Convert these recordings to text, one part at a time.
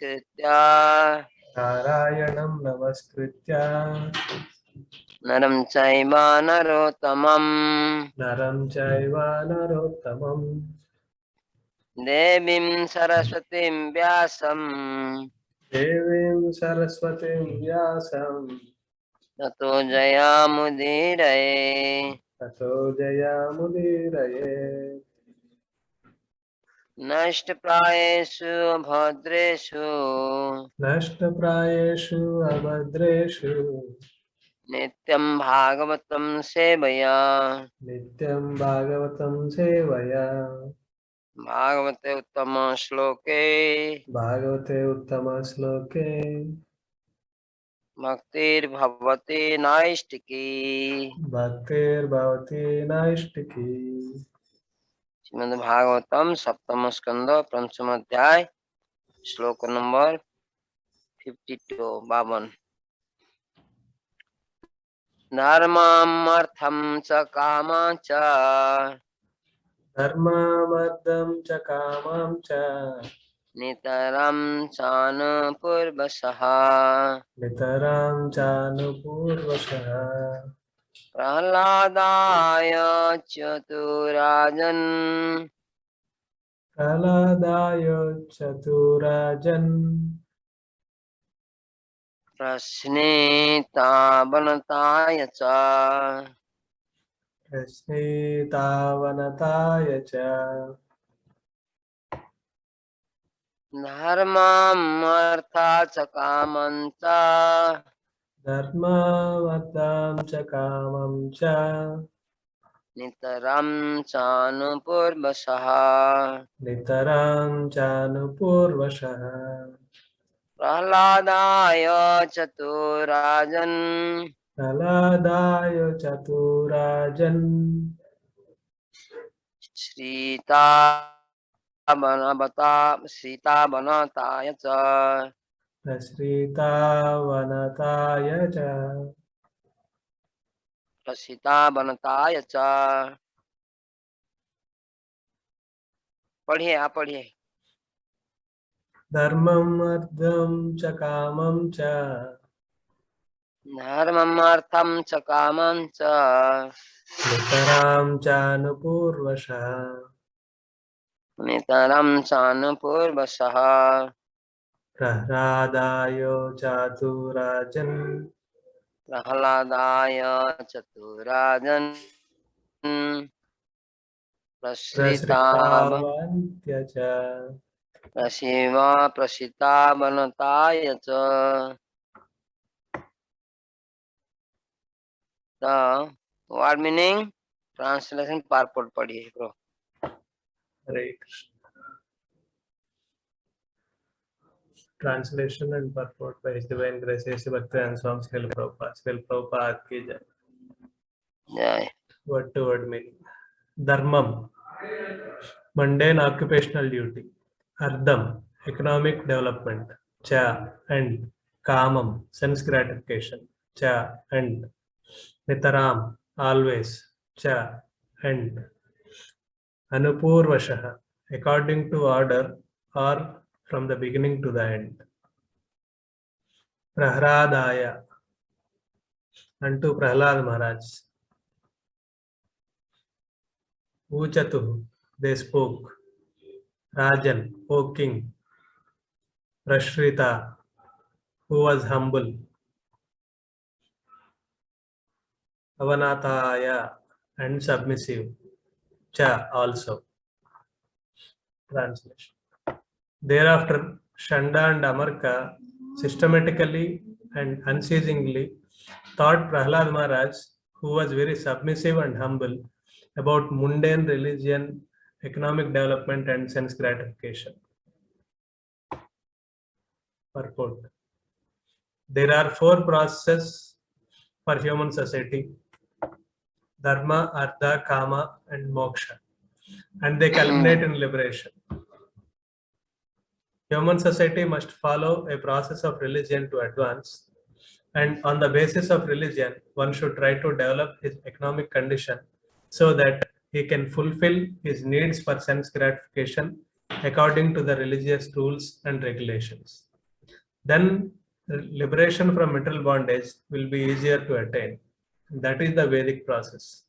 नमस्कृत्य नारायणं नमस्कृत्य नरं चैव नरोत्तमं नरं चैव नरोत्तमं देवीं सरस्वतीं व्यासं देवीं सरस्वतीं व्यासं ततो जयामुदीरये। ततो जयामुदीरये। नष्टप्रायेषु भद्रेषु नष्टप्रायेषु अभद्रेषु नित्यं भागवतं सेवया। नित्यं भागवतं सेवया। भागवते उत्तम श्लोके भागवते उत्तमश्लोके भक्तिर्भवति नैष्टिकी। भक्तिर्भवति नैष्टिकी। श्रीमद्भागवतम सप्तम स्कंद पंचम अध्याय श्लोक नंबर 52 52। धर्ममर्थं च कामं च धर्मामर्दं च कामं च नितरं चानुपूर्वशः। नितरां चानुपूर्वशः। प्रह्लादाय चतुराजन् प्रह्लादाय चतुराजन् प्रश्नेतावनताय च प्रश्नेतावनताय च धर्ममर्था च कामं च धर्मामर्दं च कामं च नितरं चानुपूर्वशः। नितरां चानुपूर्वशः। प्रह्लादाय चतुराजन् प्रह्लादाय चतुराजन् सीतावनताय च प्रसृतावनताय च सीतावनताय च। पढ़िए, आप पढ़िए। धर्मम् अर्थं च कामं च धर्ममर्थं च कामं च नितरां चानुपूर्वशः। नितरं चानुपूर्वशः। प्रह्लादाय चतुराजन् प्रह्लादाय चतुराजन् प्रसृतावन्त्य च प्रसीतावनताय च। The word meaning translation purport पढ़िए bro. Hare Krishna. Translation and purport by His Divine Grace A.C. Bhaktivedanta Swami Srila Prabhupada. Srila Prabhupada की जय। जय। Word to word meaning. Dharmam, mundane occupational duty. Ardham, economic development. Cha, and Kamam, sense gratification. Cha, and Nitaram, always. Cha, and Anupurvashaha, according to order or from the beginning to the end. Prahradaya, unto Prahlad Maharaj. Uchatuh, they spoke. Rajan, O king. Prashrita, who was humble. Avanataya, and submissive. Cha, also. Translation. Thereafter, Shanda and Amarka systematically and unceasingly taught Prahlad Maharaj, who was very submissive and humble, about mundane religion, economic development, and sense gratification. Purport. There are 4 processes for human society: Dharma, Artha, Kama, and Moksha, and they culminate in liberation. Human society must follow a process of religion to advance, and on the basis of religion, one should try to develop his economic condition so that he can fulfill his needs for sense gratification according to the religious rules and regulations. then liberation from material bondage will be easier to attain. That is the Vedic process.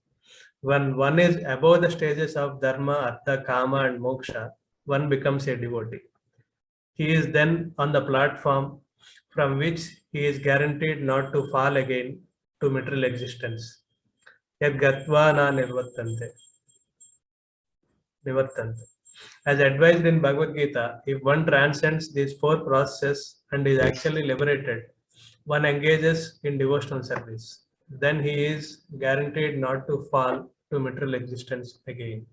When one is above the stages of dharma, artha, kama, and moksha, one becomes a devotee. He is then on the platform from which he is guaranteed not to fall again to material existence. Yad gatva na nivartante. As advised in Bhagavad Gita, if one transcends these four processes and is actually liberated, one engages in devotional service. Then he is guaranteed not to fall to material existence again.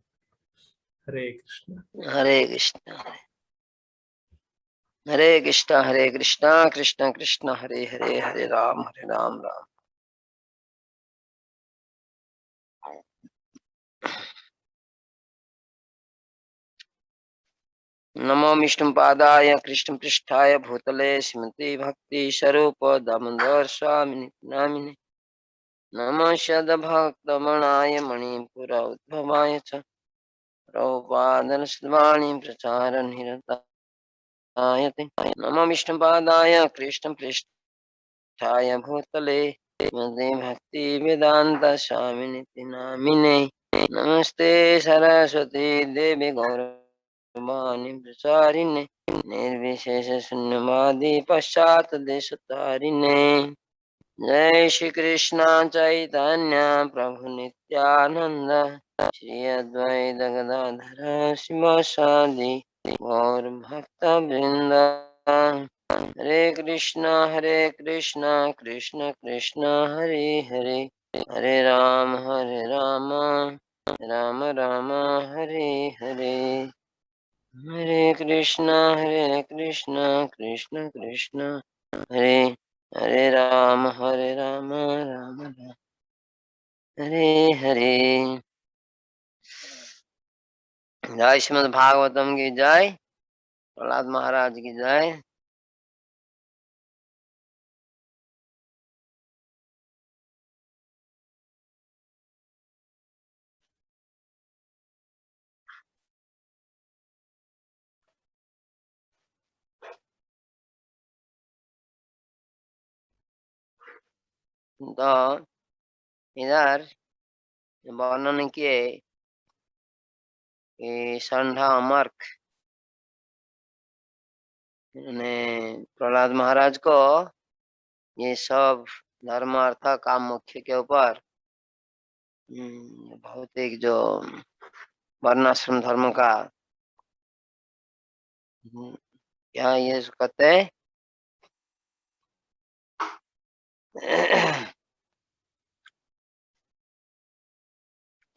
Hare Krishna. Hare Krishna. Hare Krishna, Hare Krishna, Krishna Krishna, Hare Hare, Hare Ram, Ram. नमो विष्णुपादाय कृष्ण पृष्ठाय भूतले श्रीमती भक्ति स्वरूप दामोदर स्वामी नामिने नमः सद्भक्तमणाय मणिपुर उद्भवाय च प्रभुपादनस्वाणी प्रचारं निरतायते नमः विष्णुपादाय कृष्ण पृष्ठाय भूतले श्रीमती भक्ति वेदांत स्वामिने नामिने नमस्ते सरस्वती देवी गौरवाणी प्रचारिणे निर्विशेष शून्यवादी पश्चात देशतारिणे जय श्री कृष्ण चैतन्य प्रभु नित्यानंद श्री अद्वैत गदाधर शिवासादि गौर भक्त वृंद हरे कृष्ण कृष्ण कृष्ण हरे हरे हरे राम राम राम हरे हरे हरे कृष्ण कृष्ण कृष्ण हरे हरे राम राम राम हरे हरे। जय श्रीमद् भागवतम की जय, प्रहलाद महाराज की जय। तो इधर वर्णन किए कि संढा अमर्क ने प्रहलाद महाराज को ये सब धर्म अर्थ काम मोक्ष के ऊपर भौतिक जो वर्णाश्रम धर्म का क्या ये कहते हैं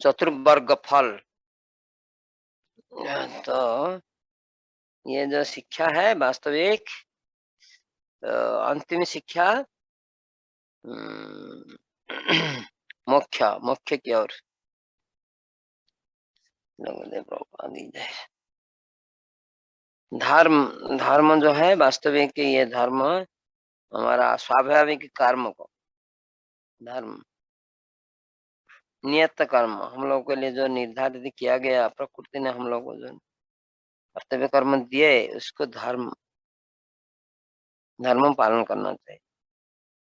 चतुर्वर्ग फल। तो ये जो शिक्षा है वास्तविक अंतिम शिक्षा मोक्ष की ओर धर्म जो है वास्तविक ये धर्म हमारा स्वाभाविक कर्म को धर्म नियत कर्म हम लोग के लिए जो निर्धारित किया गया प्रकृति ने हम लोग को जो कर्तव्य कर्म दिए उसको धर्म पालन करना चाहिए।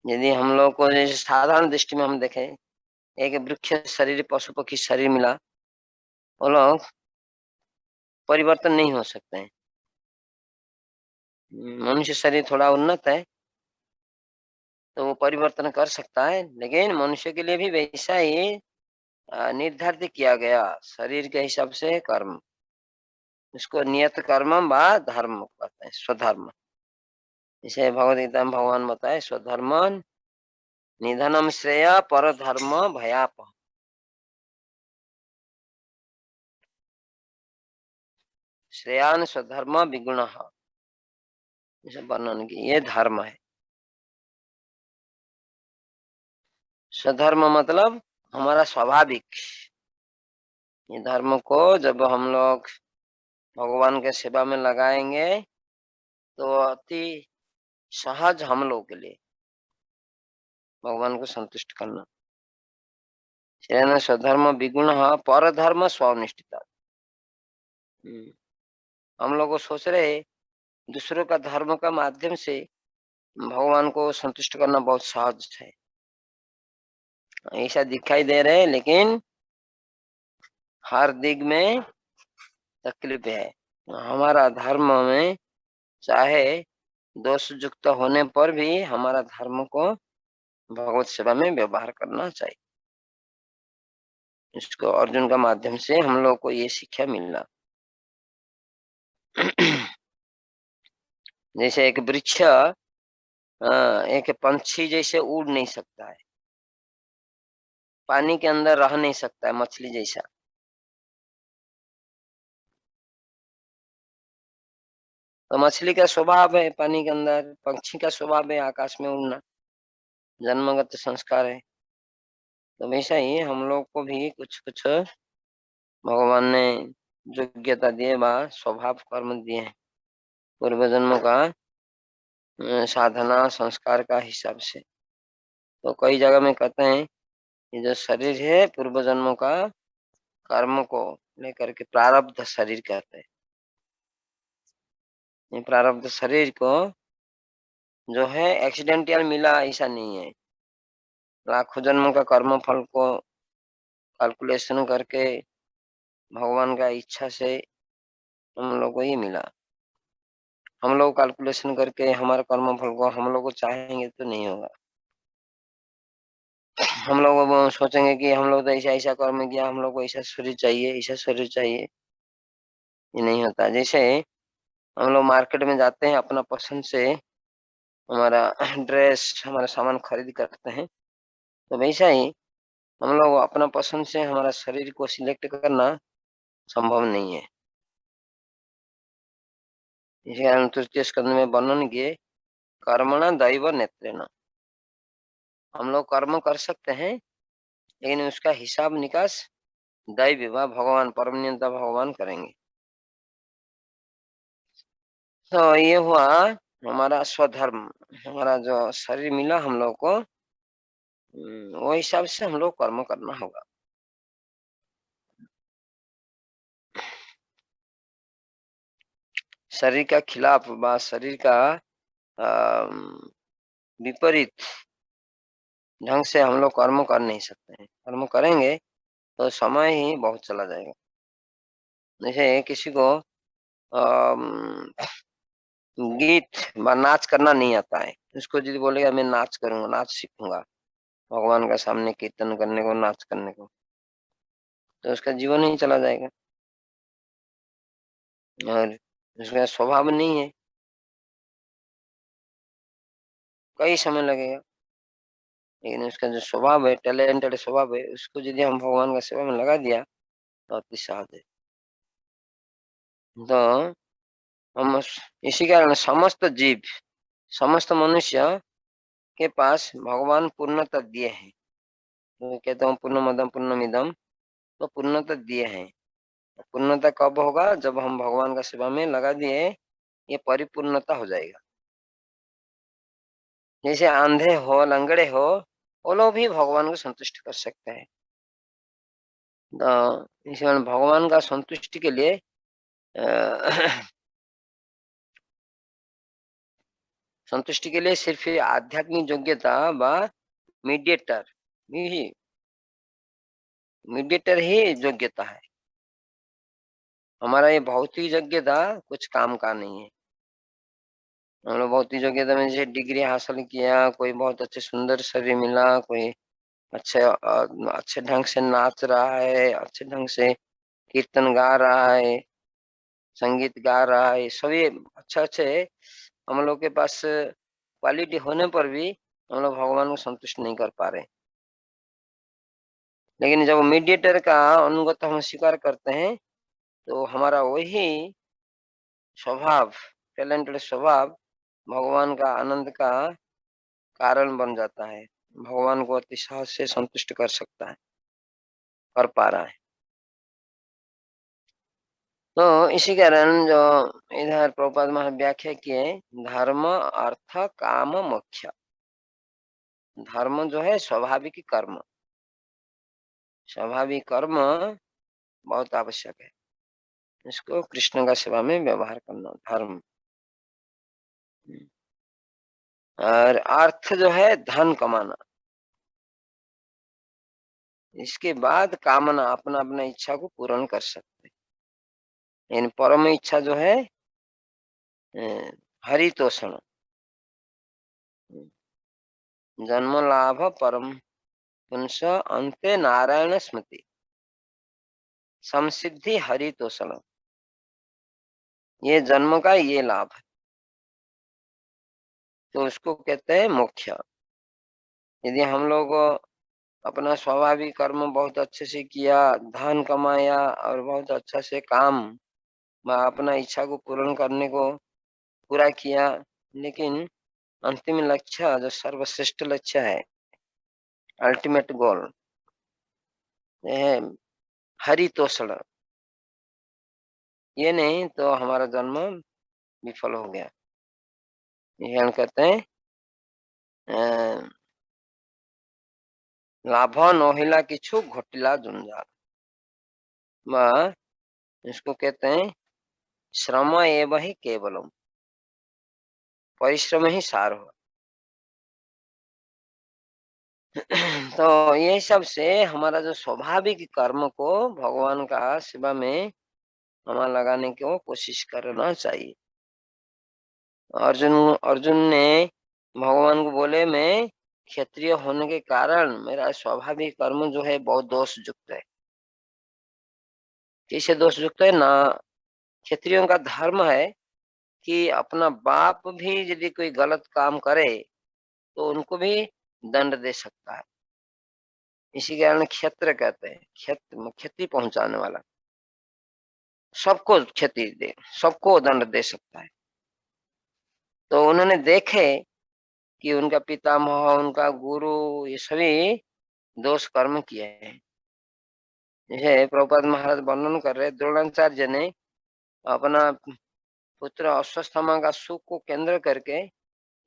यदि हम लोग को जैसे साधारण दृष्टि में हम देखें एक वृक्ष शरीर पशु पक्षी शरीर मिला वो लोग परिवर्तन नहीं हो सकते हैं। मनुष्य शरीर थोड़ा उन्नत है तो वो परिवर्तन कर सकता है, लेकिन मनुष्य के लिए भी वैसा ही निर्धारित किया गया शरीर के हिसाब से कर्म, इसको नियत कर्म व धर्म कहते हैं, स्वधर्म। इसे भगवद गीता में भगवान बताए स्वधर्म निधनम श्रेय पर धर्म भयाप। श्रेयान स्वधर्म विगुण इसे वर्णन की ये धर्म है। स्वधर्म मतलब हमारा स्वाभाविक, ये धर्म को जब हम लोग भगवान के सेवा में लगाएंगे तो अति सहज हम लोग के लिए भगवान को संतुष्ट करना। स्वधर्म विगुण पर धर्म स्वनिष्ठिता। हम लोग को सोच रहे दूसरों का धर्म का माध्यम से भगवान को संतुष्ट करना बहुत सहज है, ऐसा दिखाई दे रहे, लेकिन हर दिग में तकलीफ है। हमारा धर्म में चाहे दोष युक्त होने पर भी हमारा धर्म को भगवत सेवा में व्यवहार करना चाहिए। इसको अर्जुन का माध्यम से हम लोग को ये शिक्षा मिलना। जैसे एक वृक्ष एक पंछी जैसे उड़ नहीं सकता है, पानी के अंदर रह नहीं सकता है, मछली जैसा। तो मछली का स्वभाव है पानी के अंदर, पंछी का स्वभाव है आकाश में उड़ना, जन्मगत संस्कार है। तो वैसा ही हम लोग को भी कुछ कुछ भगवान ने योग्यता दिए व स्वभाव कर्म दिए हैं पूर्व जन्म का साधना संस्कार का हिसाब से। तो कई जगह में कहते हैं कि जो शरीर है पूर्व जन्मों का कर्म को लेकर के प्रारब्ध शरीर कहते हैं। ये प्रारब्ध शरीर को जो है एक्सीडेंटल मिला ऐसा नहीं है, लाखों जन्मों का कर्म फल को कैलकुलेशन करके भगवान का इच्छा से हम लोग को ये मिला। हम लोग कैलकुलेशन करके हमारे कर्म फल को हम लोग को चाहेंगे तो नहीं होगा। हम लोग अब सोचेंगे कि हम लोग तो ऐसा ऐसा कर्म किया, हम लोग को ऐसा शरीर चाहिए, ऐसा शरीर चाहिए, ये नहीं होता। जैसे हम लोग मार्केट में जाते हैं, अपना पसंद से हमारा ड्रेस हमारा सामान खरीद करते हैं, तो वैसा ही हम लोग अपना पसंद से हमारा शरीर को सिलेक्ट करना संभव नहीं है। इसी कारण तृतीय स्कंद में वर्णन किए कर्मणा दैव नेत्रेण। हम लोग कर्म कर सकते हैं, लेकिन उसका हिसाब निकास दैव व भगवान परम नियंता भगवान करेंगे। तो ये हुआ हमारा स्वधर्म, हमारा जो शरीर मिला हम लोग को, वो हिसाब से हम लोग कर्म करना होगा। शरीर का खिलाफ व शरीर का विपरीत ढंग से हम लोग कर्म कर नहीं सकते हैं। कर्म करेंगे तो समय ही बहुत चला जाएगा। जैसे किसी को अम, गीत व नाच करना नहीं आता है, उसको यदि बोलेगा मैं नाच करूंगा, नाच सीखूंगा भगवान का सामने कीर्तन करने को, नाच करने को, तो उसका जीवन ही चला जाएगा और उसका स्वभाव नहीं है, कई समय लगेगा। लेकिन उसका जो स्वभाव है, टैलेंटेड स्वभाव है, उसको यदि हम भगवान का सेवा में लगा दिया तो अति सहज है। तो हम इसी कारण समस्त जीव, समस्त मनुष्य के पास भगवान पूर्णता दिए हैं। तो कहते हैं पूर्णमदम पूर्णमिदम, तो पूर्णता दिए हैं। पूर्णता कब होगा? जब हम भगवान का सेवा में लगा दिए, ये परिपूर्णता हो जाएगा। जैसे अंधे हो, लंगड़े हो, वो लोग भी भगवान को संतुष्ट कर सकते हैं। तो इस कारण भगवान का संतुष्टि के लिए संतुष्टि के लिए सिर्फ ये आध्यात्मिक योग्यता व मीडिएटर ही मीडिएटर ही योग्यता है। हमारा ये भौतिक योग्यता कुछ काम का नहीं है। हम लोग भौतिक योग्यता में जैसे डिग्री हासिल किया, कोई बहुत अच्छे सुंदर शरीर मिला, कोई अच्छे अच्छे ढंग से नाच रहा है, अच्छे ढंग से कीर्तन गा रहा है, संगीत गा रहा है, सभी अच्छे अच्छे हम लोग के पास क्वालिटी होने पर भी हम लोग भगवान को संतुष्ट नहीं कर पा रहे। लेकिन जब मीडिएटर का अनुगत हम स्वीकार करते हैं, तो हमारा वही स्वभाव, टैलेंटेड स्वभाव भगवान का आनंद का कारण बन जाता है, भगवान को अति सहज से संतुष्ट कर सकता है, कर पा रहा है। तो इसी कारण जो इधर प्रभुपाद महाराज व्याख्या किए, धर्म अर्थ काम मोक्ष। धर्म जो है स्वाभाविक कर्म, स्वाभाविक कर्म बहुत आवश्यक है। इसको कृष्ण का सेवा में व्यवहार करना धर्म। और अर्थ जो है धन कमाना। इसके बाद कामना अपना अपना इच्छा को पूर्ण कर सकते हैं। इन परम इच्छा जो है हरितोषण, जन्म लाभ परम पुंस अंते नारायण स्मृति समसिद्धि हरितोषण, ये जन्म का ये लाभ है, तो उसको कहते हैं मोक्ष। यदि हम लोग अपना स्वाभाविक कर्म बहुत अच्छे से किया, धन कमाया और बहुत अच्छा से काम व अपना इच्छा को पूर्ण करने को पूरा किया, लेकिन अंतिम लक्ष्य जो सर्वश्रेष्ठ लक्ष्य है, अल्टीमेट गोल, यह है हरितोषण, ये नहीं तो हमारा जन्म विफल हो गया। ये हम कहते हैं लाभ नोहिला किछु घोटिला जुंजाल, इसको कहते हैं श्रम एव ही केवलम, परिश्रम ही सार हो। तो ये सब से हमारा जो स्वाभाविक कर्म को भगवान का सेवा में हमारा लगाने की कोशिश करना चाहिए। अर्जुन अर्जुन ने भगवान को बोले, मैं क्षत्रिय होने के कारण मेरा स्वाभाविक कर्म जो है बहुत दोष युक्त है। कैसे दोष युक्त है ना? क्षत्रियों का धर्म है कि अपना बाप भी यदि कोई गलत काम करे तो उनको भी दंड दे सकता है। इसी कारण क्षेत्र कहते हैं, क्षति पहुंचाने वाला, सबको क्षति दे, सबको दंड दे सकता है। तो उन्होंने देखे कि उनका पितामह, उनका गुरु, ये सभी दोष कर्म किए हैं। जैसे प्रभुपाद महाराज वर्णन कर रहे, द्रोणाचार्य ने अपना पुत्र अश्वत्थामा का सुख को केंद्र करके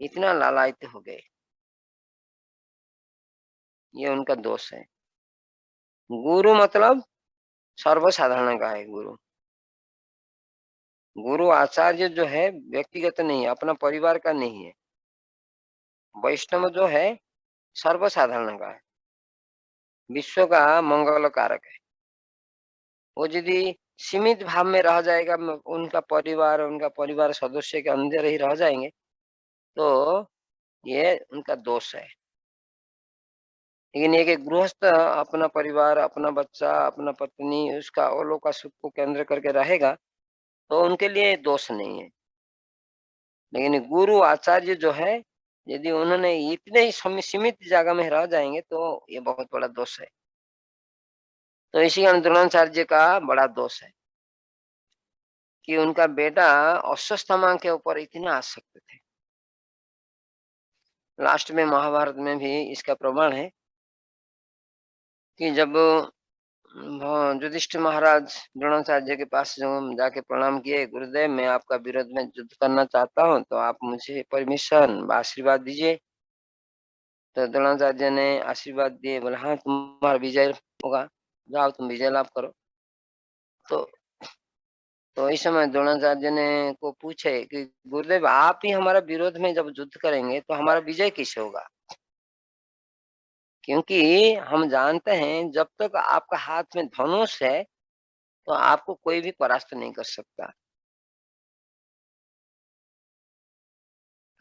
इतना लालायित हो गए, ये उनका दोष है। गुरु मतलब सर्वसाधारण का है। गुरु गुरु आचार्य जो है व्यक्तिगत नहीं है, अपना परिवार का नहीं है। वैष्णव जो है सर्वसाधारण का है, विश्व का मंगल कारक है। वो यदि सीमित भाव में रह जाएगा, उनका परिवार सदस्य के अंदर ही रह जाएंगे, तो ये उनका दोष है। लेकिन एक गृहस्थ अपना परिवार, अपना बच्चा, अपना पत्नी, उसका औलों का सुख को केंद्र करके रहेगा, तो उनके लिए दोष नहीं है। लेकिन गुरु आचार्य जो है, यदि उन्होंने इतने ही सीमित जगह में रह जाएंगे तो ये बहुत बड़ा दोष है। तो इसी कारण द्रोणाचार्य का बड़ा दोष है कि उनका बेटा अश्वत्थामा के ऊपर इतना आसक्त थे। लास्ट में महाभारत में भी इसका प्रमाण है कि जब युधिष्ठिर महाराज द्रोणाचार्य के पास जो जाके प्रणाम किए, गुरुदेव मैं आपका विरोध में युद्ध करना चाहता हूँ, तो आप मुझे परमिशन आशीर्वाद दीजिए। तो द्रोणाचार्य ने आशीर्वाद दिए, बोला हाँ तुम्हारा विजय होगा, जाओ तुम विजय लाभ करो। तो इस समय द्रोणाचार्य ने को पूछे कि गुरुदेव आप ही हमारा विरोध में जब युद्ध करेंगे तो हमारा विजय कैसे होगा? क्योंकि हम जानते हैं जब तक आपका हाथ में धनुष है तो आपको कोई भी परास्त नहीं कर सकता।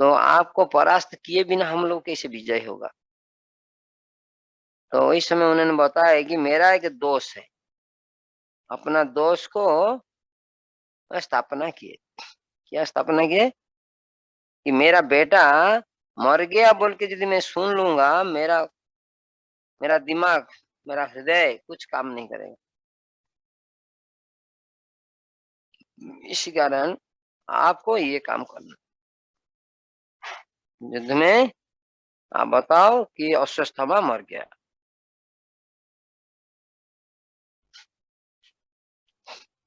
तो आपको परास्त किए बिना हम लोग कैसे विजय होगा? तो इस समय उन्होंने बताया कि मेरा एक दोष है, अपना दोष को स्थापना किए। क्या स्थापना किए? कि मेरा बेटा मर गया बोल के यदि मैं सुन लूंगा, मेरा मेरा दिमाग, मेरा हृदय कुछ काम नहीं करेगा। इसी कारण आपको ये काम करना। युद्ध में आप बताओ कि अश्वत्थामा मर गया,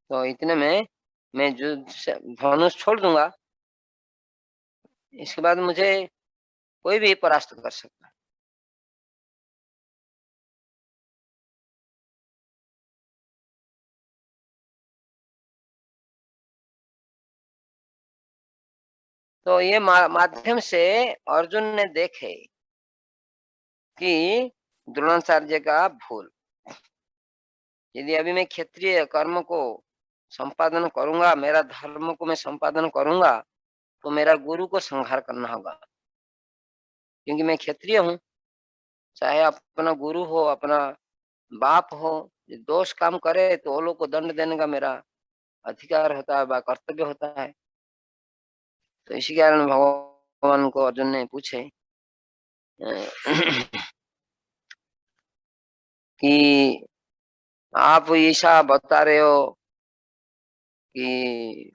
तो इतने में मैं युद्ध से धनुष छोड़ दूंगा, इसके बाद मुझे कोई भी परास्त कर सकता है। तो ये माध्यम से अर्जुन ने देखे कि द्रोणाचार्य का भूल। यदि अभी मैं क्षत्रिय कर्म को संपादन करूंगा, मेरा धर्म को मैं संपादन करूंगा, तो मेरा गुरु को संहार करना होगा, क्योंकि मैं क्षत्रिय हूँ। चाहे अपना गुरु हो, अपना बाप हो, ये दोष काम करे तो वो लोग को दंड देने का मेरा अधिकार होता है व कर्तव्य होता है। तो इसी कारण भगवान को अर्जुन ने पूछे कि आप ऐसा बता रहे हो कि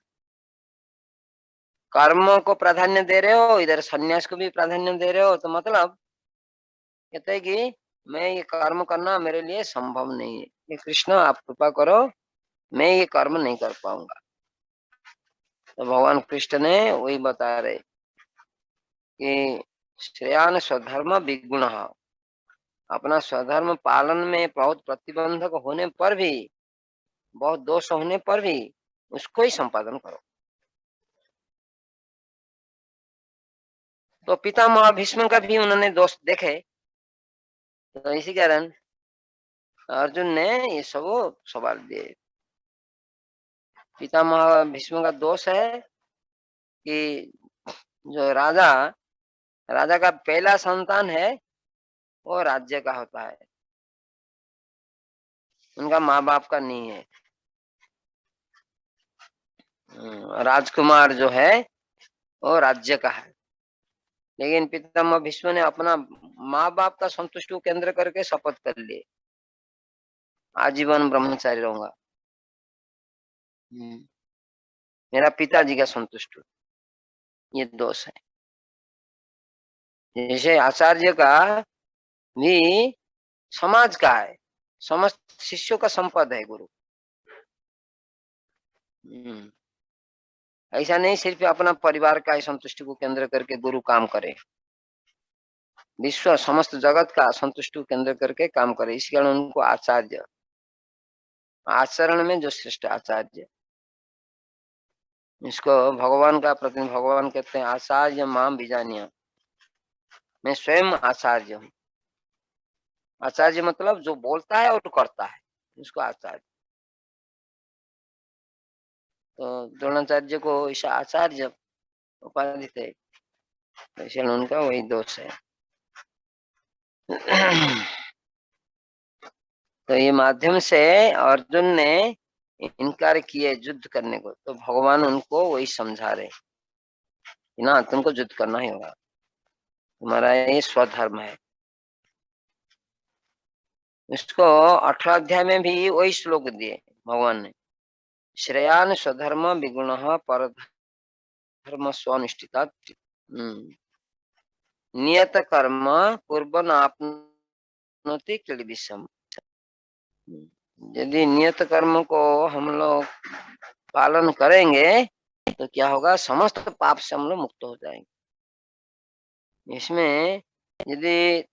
कर्म को प्राधान्य दे रहे हो, इधर सन्यास को भी प्राधान्य दे रहे हो, तो मतलब कहते हैं कि मैं ये कर्म करना मेरे लिए संभव नहीं है, ये कृष्ण आप कृपा करो, मैं ये कर्म नहीं कर पाऊंगा। तो भगवान कृष्ण ने वही बता रहे कि श्रेयान स्वधर्म विगुण, अपना स्वधर्म पालन में बहुत प्रतिबंधक होने पर भी, बहुत दोष होने पर भी उसको ही संपादन करो। तो पितामह भीष्म का भी उन्होंने दोष देखे, तो इसी कारण अर्जुन ने ये सब सवाल दिए। पितामह भीष्म का दोष है कि जो राजा राजा का पहला संतान है वो राज्य का होता है, उनका माँ बाप का नहीं है। राजकुमार जो है वो राज्य का है, लेकिन पितामह भीष्म ने अपना माँ बाप का संतुष्टि को केंद्र करके शपथ कर लिए, आजीवन ब्रह्मचारी रहूंगा, मेरा पिताजी का संतुष्ट, ये दोष है। जैसे आचार्य का भी समाज का है, समस्त शिष्यों का संपद है गुरु। ऐसा नहीं सिर्फ अपना परिवार का ही संतुष्टि को केंद्र करके गुरु काम करे, विश्व समस्त जगत का संतुष्टि को केंद्र करके काम करे। इस कारण उनको आचार्य, आचरण में जो श्रेष्ठ आचार्य, इसको भगवान का प्रतिनिधि भगवान कहते हैं आचार्य माम बीजानिया, मैं स्वयं आचार्य हूँ। आचार्य मतलब जो बोलता है और करता है, उसको आचार्य। तो द्रोणाचार्य को ऐसा आचार्य उपाधि थे, इसलिए उनका वही दोष है। तो ये माध्यम से अर्जुन ने इनकार किए युद्ध करने को, तो भगवान उनको वही समझा रहे कि ना तुमको युद्ध करना ही होगा, तुम्हारा ये स्वधर्म है। इसको 18 अध्याय में भी वही श्लोक दिए भगवान ने, श्रेयान स्वधर्म विगुण पर धर्म स्वनिष्ठिता, नियत कर्म कुर्बन आपनोति क्लेशम। यदि नियत कर्म को हम लोग पालन करेंगे तो क्या होगा, समस्त पाप से हम लोग मुक्त हो जाएंगे। इसमें यदि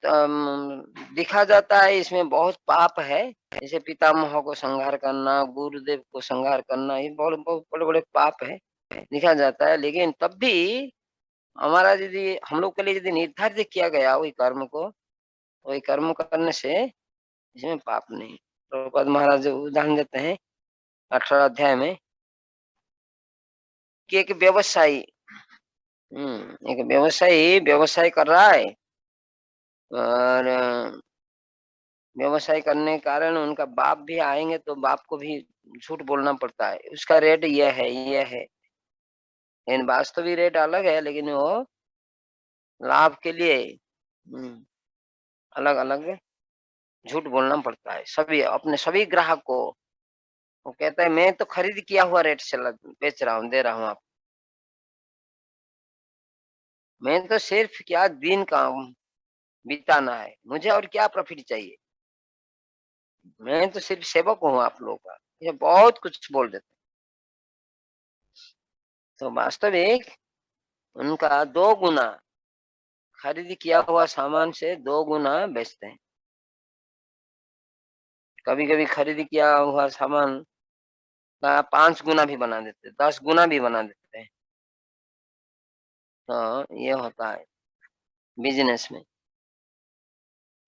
दिखा जाता है इसमें बहुत पाप है, जैसे पितामह को संहार करना, गुरुदेव को संहार करना, ये बहुत बहुत बड़े बड़े पाप है दिखा जाता है, लेकिन तब भी हमारा यदि हम लोग के लिए यदि निर्धारित किया गया वही कर्म को, वही कर्म करने से इसमें पाप नहीं। प्रभुपाद महाराज उदाहरण देते हैं 18 अध्याय में कि एक व्यवसायी व्यवसाय कर रहा है, और व्यवसाय करने के कारण उनका बाप भी आएंगे तो बाप को भी झूठ बोलना पड़ता है, उसका रेट यह है यह है, लेकिन वास्तविक रेट अलग है, लेकिन वो लाभ के लिए अलग अलग झूठ बोलना पड़ता है सभी अपने सभी ग्राहक को। वो कहता है मैं तो खरीद किया हुआ रेट से बेच रहा हूँ, दे रहा हूँ आप, मैं तो सिर्फ क्या दिन का बिताना है, मुझे और क्या प्रॉफिट चाहिए, मैं तो सिर्फ सेवक हूँ आप लोगों का, ये बहुत कुछ बोल देते। तो वास्तविक उनका 2 गुना खरीद किया हुआ सामान से 2 गुना बेचते हैं। कभी कभी खरीद किया हुआ सामान का 5 गुना भी बना देते, 10 गुना भी बना देते हैं। तो ये होता है बिजनेस में।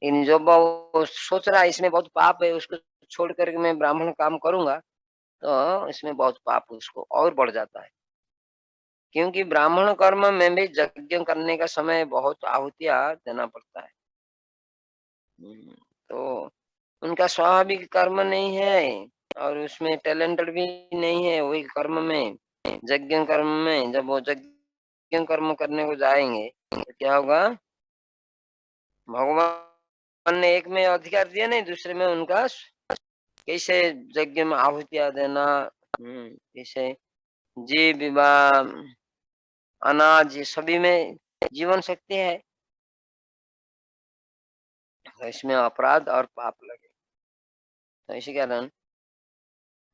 इन जो सोच रहा है इसमें बहुत पाप है, उसको छोड़ करके मैं ब्राह्मण काम करूंगा, तो इसमें बहुत पाप उसको और बढ़ जाता है। क्योंकि ब्राह्मण कर्म में भी यज्ञ करने का समय बहुत आहुतियां देना पड़ता है। तो उनका स्वाभाविक कर्म नहीं है और उसमें टैलेंटेड भी नहीं है वही कर्म में, यज्ञ कर्म में। जब वो यज्ञ कर्म करने को जाएंगे तो क्या होगा, भगवान ने एक में अधिकार दिया नहीं, दूसरे में उनका कैसे यज्ञ में आहुतियां देना, कैसे जीव विवाह अनाज ये सभी में जीवन शक्ति है, तो इसमें अपराध और पाप लगे। तो इसी कारण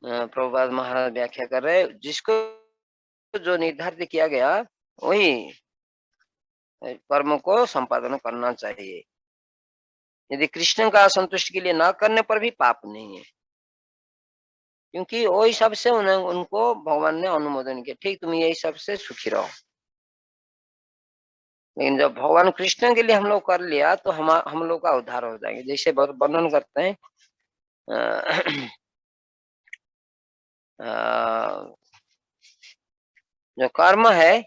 प्रभुपाद महाराज व्याख्या कर रहे, जिसको जो निर्धारित किया गया वही कर्म को संपादन करना चाहिए। यदि कृष्ण का संतुष्टि के लिए ना करने पर भी पाप नहीं है, क्योंकि वही सबसे उनको भगवान ने अनुमोदन किया, ठीक तुम यही सबसे सुखी रहो। लेकिन जब भगवान कृष्ण के लिए हम लोग कर लिया तो हम लोग का उद्धार हो जाएंगे। जैसे वर्णन करते हैं जो कर्म है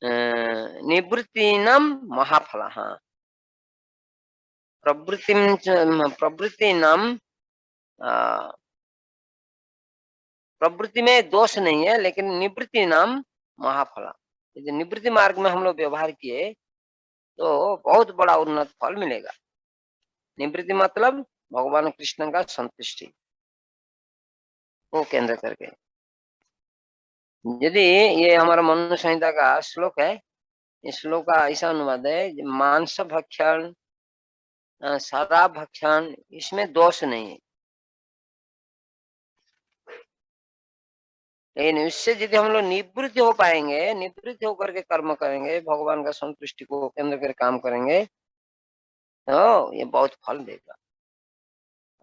निवृत्तिनम महाफल, हाँ, प्रवृत्तिनम प्रवृत्ति में दोष नहीं है, लेकिन निवृत्ति नाम महाफल। यदि निवृत्ति मार्ग में हम लोग व्यवहार किए तो बहुत बड़ा उन्नत फल मिलेगा। निवृत्ति मतलब भगवान कृष्ण का संतुष्टि को केंद्र करके। यदि ये हमारा मनु संहिता का श्लोक है, इस श्लोक का ऐसा अनुवाद है, मांस भक्षण शराब भक्षण इसमें दोष नहीं है, लेकिन इससे यदि हम लोग निवृत्त हो पाएंगे, निवृत्त होकर के कर्म करेंगे, भगवान का संतुष्टि को केंद्र कर काम करेंगे, तो ये बहुत फल देगा।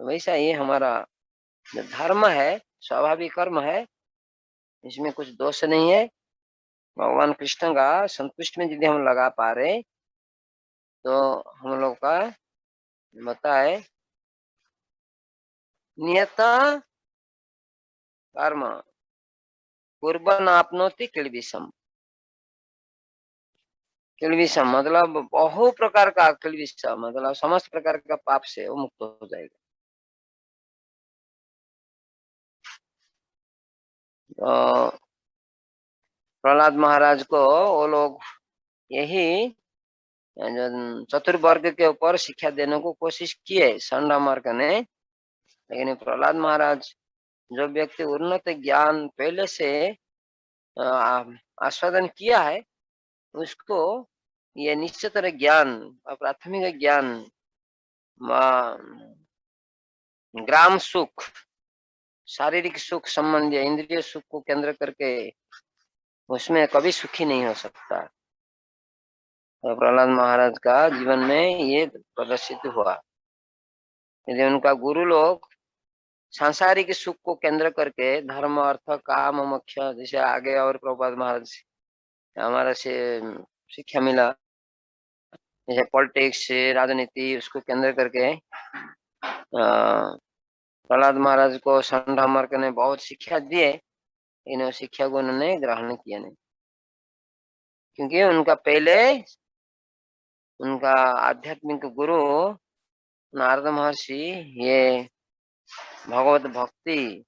तो वैसा ये हमारा जो धर्म है, स्वाभाविक कर्म है, इसमें कुछ दोष नहीं है। भगवान कृष्ण का संतुष्ट में यदि हम लगा पा रहे तो हम लोग का बताए नियत कर्म कुर्बन आपनोति किलबिषम। किलबिषम मतलब बहु प्रकार का, किलबिषम मतलब समस्त प्रकार का पाप से वो मुक्त हो जाएगा। तो प्रहलाद महाराज को वो लोग यही जो चतुर्वर्ग के ऊपर शिक्षा देने को कोशिश किए संडा मार्ग ने, लेकिन प्रहलाद महाराज जो व्यक्ति उन्नत ज्ञान पहले से आस्वादन किया है, उसको ये निश्चित ज्ञान, प्राथमिक ज्ञान, ग्राम सुख, शारीरिक सुख संबंधी इंद्रिय सुख को केंद्र करके उसमें कभी सुखी नहीं हो सकता। तो प्रहलाद महाराज का जीवन में ये प्रदर्शित हुआ। यदि उनका गुरु लोग सांसारिक सुख को केंद्र करके धर्म अर्थ काम मोक्ष, जैसे आगे और प्रभुपाद महाराज हमारा से शिक्षा मिला, जैसे पॉलिटिक्स राजनीति उसको केंद्र करके प्रहलाद महाराज को संडा मार्ग ने बहुत शिक्षा दिए, इन शिक्षा को उन्होंने ग्रहण किया नहीं, क्योंकि उनका पहले उनका आध्यात्मिक गुरु नारद महर्षि ये भगवत भक्ति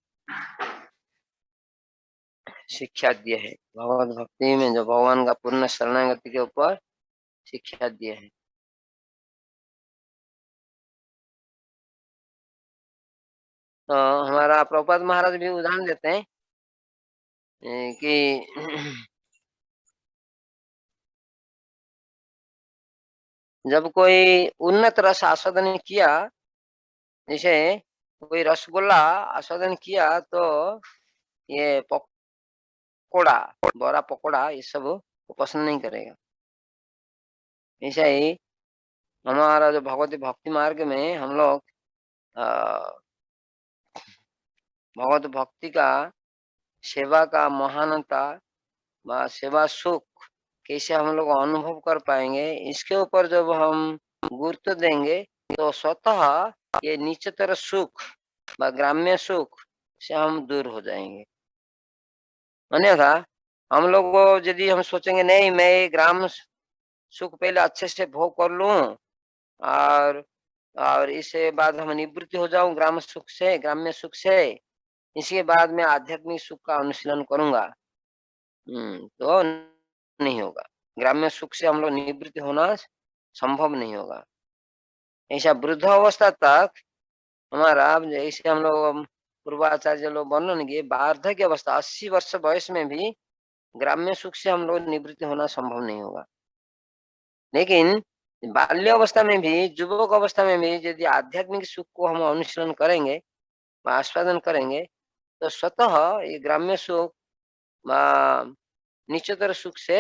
शिक्षा दिए है। भगवत भक्ति में जो भगवान का पूर्ण शरणागति के ऊपर शिक्षा दिए है। तो हमारा प्रभुपाद महाराज भी उदाहरण देते हैं कि जब कोई उन्नत रस आस्वादन किया, जैसे कोई रसगुल्ला आस्वादन किया, तो ये पकोड़ा, बड़ा पकोड़ा ये सब वो पसंद नहीं करेगा। ऐसा ही हमारा जो भगवती भक्ति मार्ग में हम लोग भगवत भक्ति का सेवा का महानता व सेवा सुख कैसे हम लोग अनुभव कर पाएंगे, इसके ऊपर जब हम गुरुत्व देंगे तो स्वतः ये नीचतर सुख व ग्राम्य सुख से हम दूर हो जाएंगे। अन्यथा हम लोग को यदि हम सोचेंगे नहीं मैं ये ग्राम सुख पहले अच्छे से भोग कर लूं और इसके बाद हम निवृत्ति हो जाऊं ग्राम सुख से, ग्राम्य सुख से, इसके बाद मैं आध्यात्मिक सुख का अनुशीलन करूंगा, तो नहीं होगा। ग्राम्य सुख से हम लोग निवृत्ति होना संभव नहीं होगा। ऐसा वृद्ध अवस्था तक हमारा, जैसे हम लोग पूर्वाचार्य लोग वर्णन किए, वार्धक्य अवस्था 80 वर्ष वयस में भी ग्राम्य सुख से हम लोग निवृत्ति होना संभव नहीं होगा। लेकिन बाल्य अवस्था में भी, युवक अवस्था में भी यदि आध्यात्मिक सुख को हम अनुशीलन करेंगे, आस्वादन करेंगे, तो स्वतः ये ग्राम्य सुख निश्चितर सुख से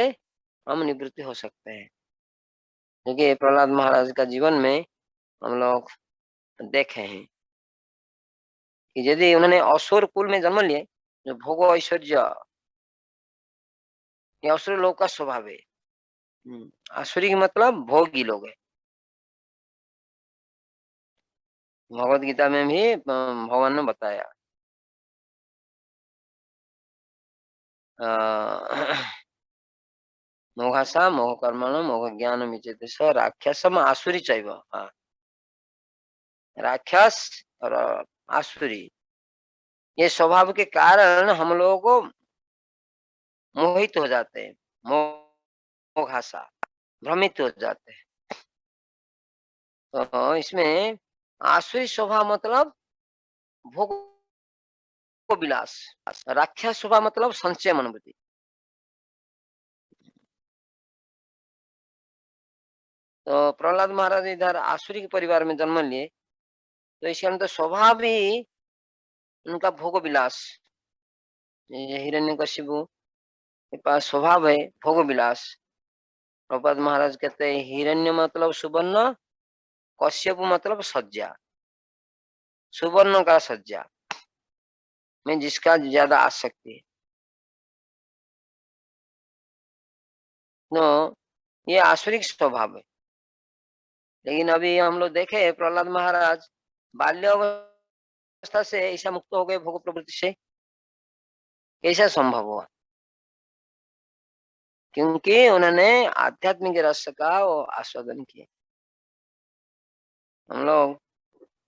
हम निवृत्ति हो सकते हैं। क्योंकि प्रहलाद महाराज का जीवन में हम लोग देखे हैं कि यदि उन्होंने असुर कुल में जन्म लिए, जो भोग ऐश्वर्य, ये असुर लोग का स्वभाव है। आसुरी का मतलब भोगी लोग है। भगवत गीता में भी भगवान ने बताया, मोघासा मोह कर्मण मोह ज्ञान विचेत राक्षसम आसुरी चैव। राक्षस और आसुरी, ये स्वभाव के कारण हम लोगों को मोहित हो जाते हैं, मोघासा, भ्रमित हो जाते हैं। तो इसमें आसुरी स्वभाव मतलब भोग विलास, राक्षस स्वभाव मतलब संचय मनोवृत्ति। तो प्रहलाद महाराज इधर आसुरी के परिवार में जन्म लिए, तो इसके अंदर स्वभाव ही उनका भोग विलास। हिरण्यकशिपु के पास स्वभाव है भोग विलास। प्रभुपाद महाराज कहते हैं हिरण्य मतलब सुवर्ण, कश्यप मतलब सज्जा, सुवर्ण का सज्जा में जिसका ज्यादा आसक्ति है। तो ये आसुरिक स्वभाव है। लेकिन अभी हम लोग देखे प्रहलाद महाराज बाल्य अवस्था से ऐसा मुक्त हो गए भोग प्रवृत्ति से, कैसा संभव हुआ? क्योंकि उन्होंने आध्यात्मिक रस का आस्वादन किया।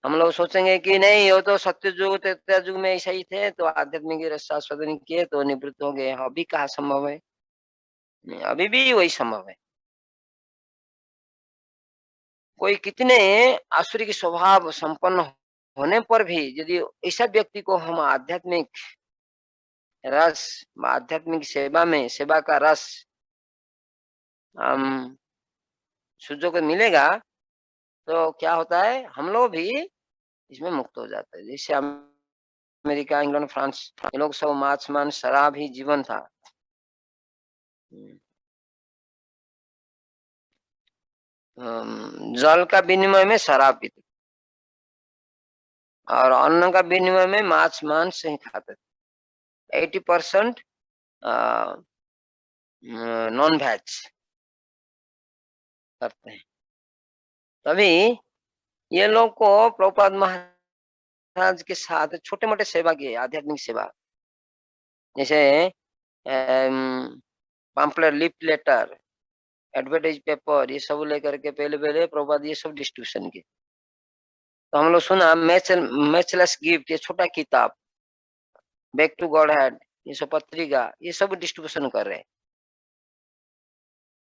हम लोग सोचेंगे कि नहीं वो तो सत्य युग त्रेता युग में ऐसा ही थे, तो आध्यात्मिक रस आस्वादन किए तो निवृत्त हो गए। अभी कहाँ संभव है? अभी भी वही संभव है। कोई कितने आसुरी के स्वभाव संपन्न होने पर भी यदि ऐसा व्यक्ति को हम आध्यात्मिक रस, आध्यात्मिक सेवा में सेवा का रस हम सुजोग मिलेगा, तो क्या होता है, हम लोग भी इसमें मुक्त हो जाते हैं। जैसे अमेरिका, इंग्लैंड, फ्रांस, ये लोग सब मांस मांस शराब ही जीवन था। जल का विनिमय में शराब पीते और अन्न का विनिमय में मांस मांस ही खाते थे। 80% नॉन वेज करते हैं। तभी ये लोग को प्रभुपाद महाराज के साथ छोटे मोटे सेवा किए, आध्यात्मिक सेवा, जैसे पम्पलेट, लिप लेटर, एडवर्टाइज पेपर, ये सब लेकर के पहले पहले प्रभुपाद ये सब डिस्ट्रीब्यूशन किए। तो हम लोग सुना मैचलेस गिफ्ट, ये छोटा किताब, बैक टू गॉड हेड, ये सब पत्रिका, ये सब डिस्ट्रीब्यूशन कर रहे हैं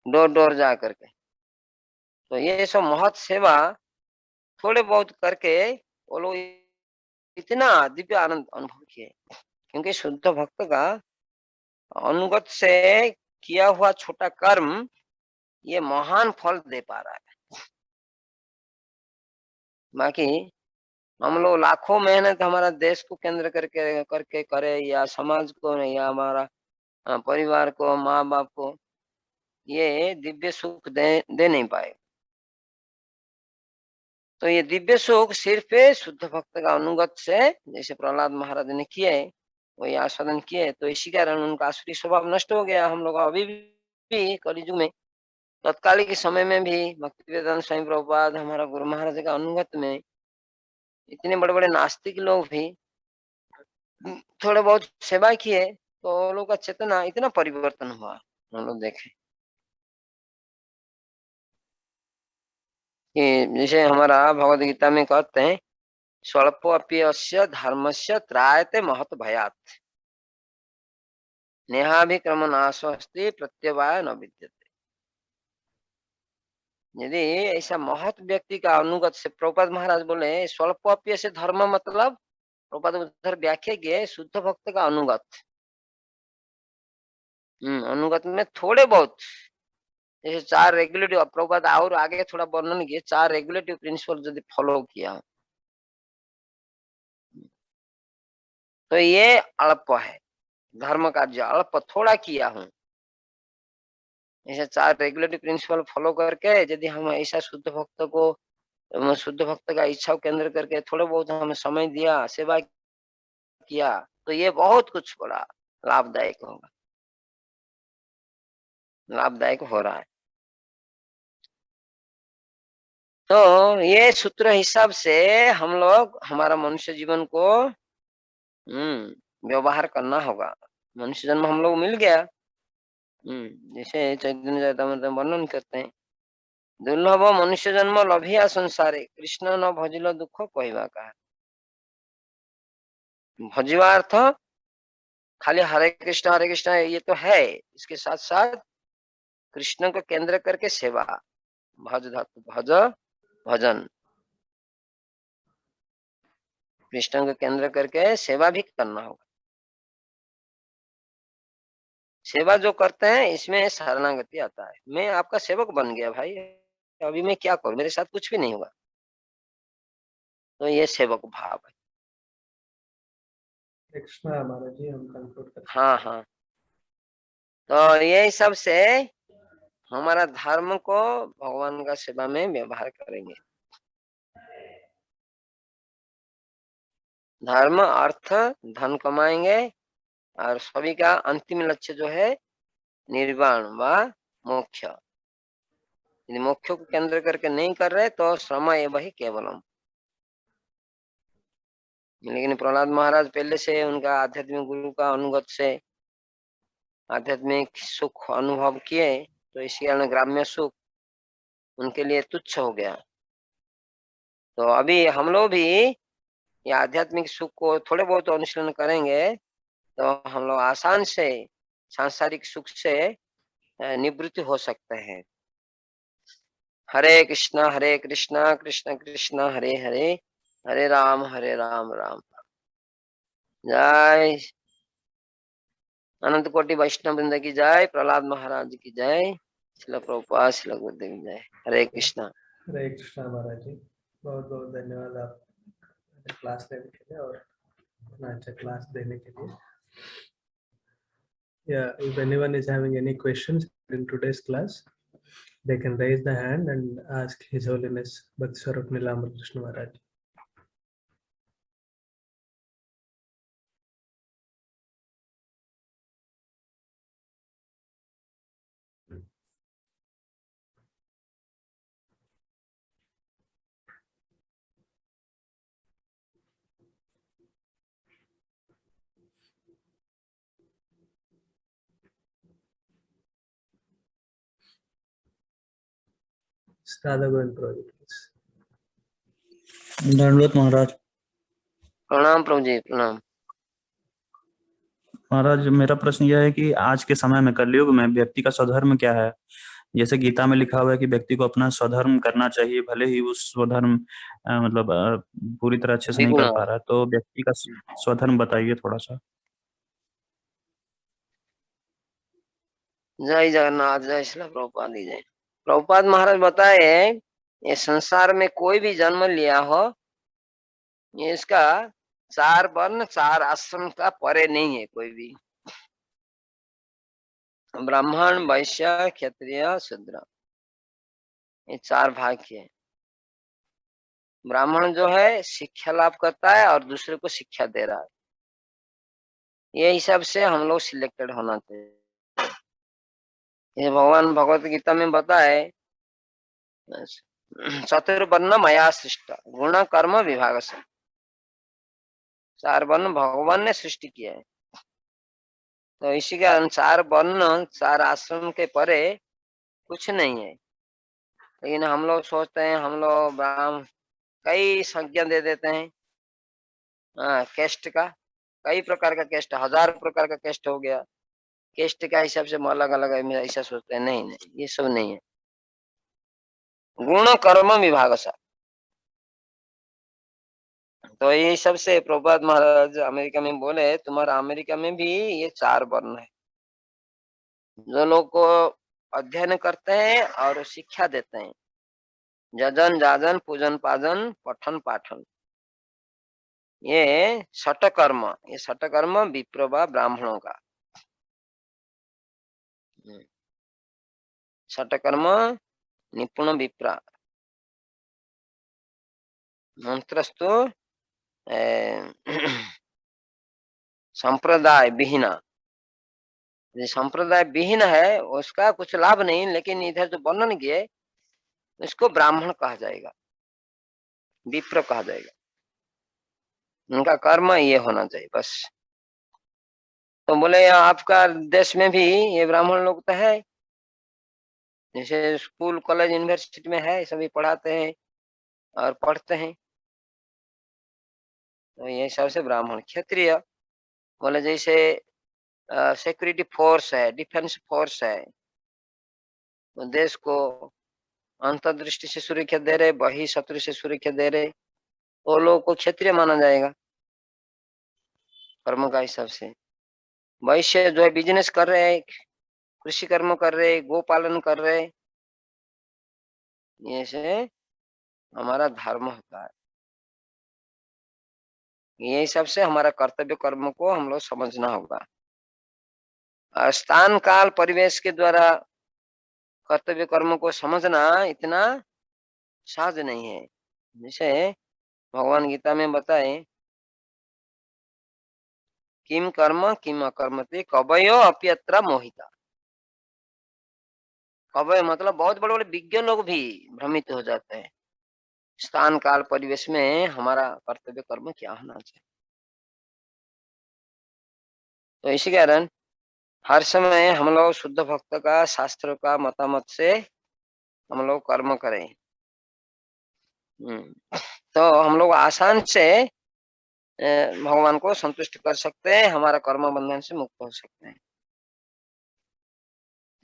डोर डोर जा करके। तो ये सब महत् सेवा थोड़े बहुत करके वो लोग इतना दिव्य आनंद अनुभव किए। क्योंकि शुद्ध भक्त का अनुगत से किया हुआ छोटा कर्म ये महान फल दे पा रहा है। बाकी हम लोग लाखों मेहनत हमारा देश को केंद्र करके करके करे, या समाज को, या हमारा परिवार को, माँ बाप को, ये दिव्य सुख दे नहीं पाए। तो ये दिव्य सुख सिर्फ शुद्ध भक्त का अनुगत से, जैसे प्रहलाद महाराज ने किए, वही आस्वादन किए, तो इसी कारण उनका आसुरी स्वभाव नष्ट हो गया। हम लोग अभी भी कलियुग में, तत्कालिक के समय में भी भक्तिवेदांत स्वामी प्रभुपाद, हमारा गुरु महाराज का अनुगत में इतने बड़े-बड़े नास्तिक लोग भी थोड़े बहुत सेवा किए, तो वो लोग का चेतना इतना परिवर्तन हुआ। हम लोग देखें कि जैसे हमारा भगवद गीता में कहते हैं, स्वल्पोऽप्यस्य धर्मस्य त्रायते महत् भयात्, नेहाभिक्रमनाशोऽस्ति प्रत्यवाय न विद्यते। यदि ऐसा महत व्यक्ति का अनुगत से, प्रभुपाद महाराज बोले स्वल्पोऽप्य से धर्म मतलब, प्रभुपाद उधर व्याख्या किए शुद्ध भक्त का अनुगत। अनुगत में थोड़े बहुत, जैसे 4 रेगुलेटिव, प्रभुपाद और आगे थोड़ा वर्णन किए, 4 रेगुलेटिव प्रिंसिपल यदि फॉलो किया तो ये अल्प है। धर्म कार्य अल्प थोड़ा किया हूँ, ऐसे 4 रेगुलेटिव प्रिंसिपल फॉलो करके यदि हम ऐसा शुद्ध भक्त को, शुद्ध भक्त का इच्छा केंद्र करके थोड़ा बहुत हमें समय दिया, सेवा किया, तो ये बहुत कुछ बड़ा लाभदायक होगा, लाभदायक हो रहा है। तो ये सूत्र हिसाब से हम लोग हमारा मनुष्य जीवन को व्यवहार करना होगा। मनुष्य जन्म हम लोग मिल गया। जैसे चैतन्य चरितामृत में वर्णन करते हैं, दुर्लभ मनुष्य जन्म लभिया संसारे, कृष्ण न भजिल दुख कहवा का। भजिवा अर्थ खाली हरे कृष्ण ये तो है, इसके साथ साथ कृष्ण को केंद्र करके सेवा, भज धातु भज भजन, कृष्ण को केंद्र करके सेवा भी करना होगा। सेवा जो करते हैं इसमें शरणागति आता है। मैं आपका सेवक बन गया भाई, अभी मैं क्या करूं, मेरे साथ कुछ भी नहीं हुआ, तो ये सेवक भाव है। एक्स्ट्रा हमारा जी हम कंक्लूड करते हैं। हाँ हाँ, तो ये सब से हमारा धर्म को भगवान का सेवा में व्यवहार करेंगे। धर्म अर्थ धन कमाएंगे, और सभी का अंतिम लक्ष्य जो है निर्वाण व मोक्ष। यदि मोक्ष को केंद्र करके नहीं कर रहे तो श्रम एवं ही केवलम। लेकिन प्रहलाद महाराज पहले से उनका आध्यात्मिक गुरु का अनुगत से आध्यात्मिक सुख अनुभव किए, तो इसी कारण ग्राम्य सुख उनके लिए तुच्छ हो गया। तो अभी हम लोग भी ये आध्यात्मिक सुख को थोड़े बहुत अनुशीलन करेंगे, तो हम लोग आसान से सांसारिक सुख से निवृत्ति हो सकते हैं। हरे कृष्णा कृष्ण कृष्ण हरे हरे, हरे राम राम राम। जय अनंत कोटि वैष्णव वृंद की जय, प्रहलाद महाराज की जय, श्रील प्रभुपाद श्रील गुरुदेव की जय। हरे कृष्णा। हरे कृष्णा महाराज जी, बहुत बहुत धन्यवाद आप क्लास लेने के लिए और इतना अच्छा क्लास देने के लिए। Yeah, if anyone is having any questions in today's class, they can raise the hand and ask His Holiness Bhakti Swarup Nilamar Krishna Maharaj. Radha Govind Project, please. दंडवत महाराज। प्रणाम प्रभु जी, प्रणाम। महाराज मेरा प्रश्न यह है कि आज के समय में कलयुग में व्यक्ति का स्वधर्म क्या है? जैसे गीता में लिखा हुआ है कि व्यक्ति को अपना स्वधर्म करना चाहिए, भले ही उस स्वधर्म मतलब पूरी तरह अच्छे से नहीं कर विघ्न पा रहा, तो व्यक्ति का स्वधर्म बताइए थोड़ा सा। जय जगन्नाथ, जय श्रील प्रभुपाद की जय। प्रभुपाद महाराज बताए, ये संसार में कोई भी जन्म लिया हो, ये इसका 4 वर्ण 4 आश्रम का परे नहीं है कोई भी। ब्राह्मण, वैश्य, क्षत्रिय, शूद्र, ये 4 भाग के। ब्राह्मण जो है शिक्षा लाभ करता है और दूसरे को शिक्षा दे रहा है। ये हिसाब से हम लोग सिलेक्टेड होना चाहिए। ये भगवान भगवत गीता में बताए, चतुर्वर्ण मया सृष्ट गुण कर्म विभाग से। 4 वर्ण भगवान ने सृष्टि किया है। तो इसी के अनुसार वर्ण 4 आश्रम के परे कुछ नहीं है। लेकिन हम लोग सोचते हैं, हम लोग ब्राह्मण कई संज्ञा दे देते हैं। कैस्ट का कई प्रकार का कैस्ट, 1000 प्रकार का कैस्ट हो गया। कैस्ट का हिसाब से अलग अलग ऐसा सोचते हैं। नहीं नहीं, ये सब नहीं है। गुण कर्म विभाग सा। तो ये सबसे प्रभुपाद महाराज अमेरिका में बोले, तुम्हारा अमेरिका में भी ये 4 वर्ण है। जो लोग को अध्ययन करते हैं और शिक्षा देते हैं, जजन जाजन पूजन पाजन पठन पाठन, ये षटकर्म, ये षटकर्म विप्र व ब्राह्मणों का। षटकर्म निपुण विप्रा, मंत्रस्तु संप्रदाय विहीना। संप्रदाय विहीन है उसका कुछ लाभ नहीं, लेकिन इधर जो वर्णन किए इसको ब्राह्मण कहा जाएगा, विप्र कहा जाएगा। उनका कर्म ये होना चाहिए बस। तो बोले आपका देश में भी ये ब्राह्मण लोग तो है, जैसे स्कूल कॉलेज यूनिवर्सिटी में है, सभी पढ़ाते हैं और पढ़ते हैं। तो ये सबसे ब्राह्मण। क्षत्रिय बोले जैसे सिक्योरिटी फोर्स है, डिफेंस फोर्स है, तो देश को अंतर्दृष्टि से सुरक्षा दे रहे, बही शत्रु से सुरक्षा दे रहे, तो लोगों को क्षत्रिय माना जाएगा कर्म का हिसाब से। वैश्य जो है बिजनेस कर रहे हैं, कृषि कर्म कर रहे, गो पालन कर रहे, ये से हमारा धर्म होता है। ये हिसाब से हमारा कर्तव्य कर्म को हम लोग समझना होगा। और स्थान काल परिवेश के द्वारा कर्तव्य कर्म को समझना इतना सहज नहीं है। जैसे भगवान गीता में बताए, किम कर्म किम अकर्मते कवयो अप्यत्र मोहिता। कवय मतलब बहुत बड़े बड़े विज्ञ लोग भी भ्रमित हो जाते हैं। स्थान काल परिवेश में हमारा कर्तव्य कर्म क्या होना चाहिए। तो इसी कारण हर समय हम लोग शुद्ध भक्त का, शास्त्र का मतामत से हम लोग कर्म करें। तो हम लोग आसान से भगवान को संतुष्ट कर सकते हैं, हमारा कर्म बंधन से मुक्त हो सकते हैं।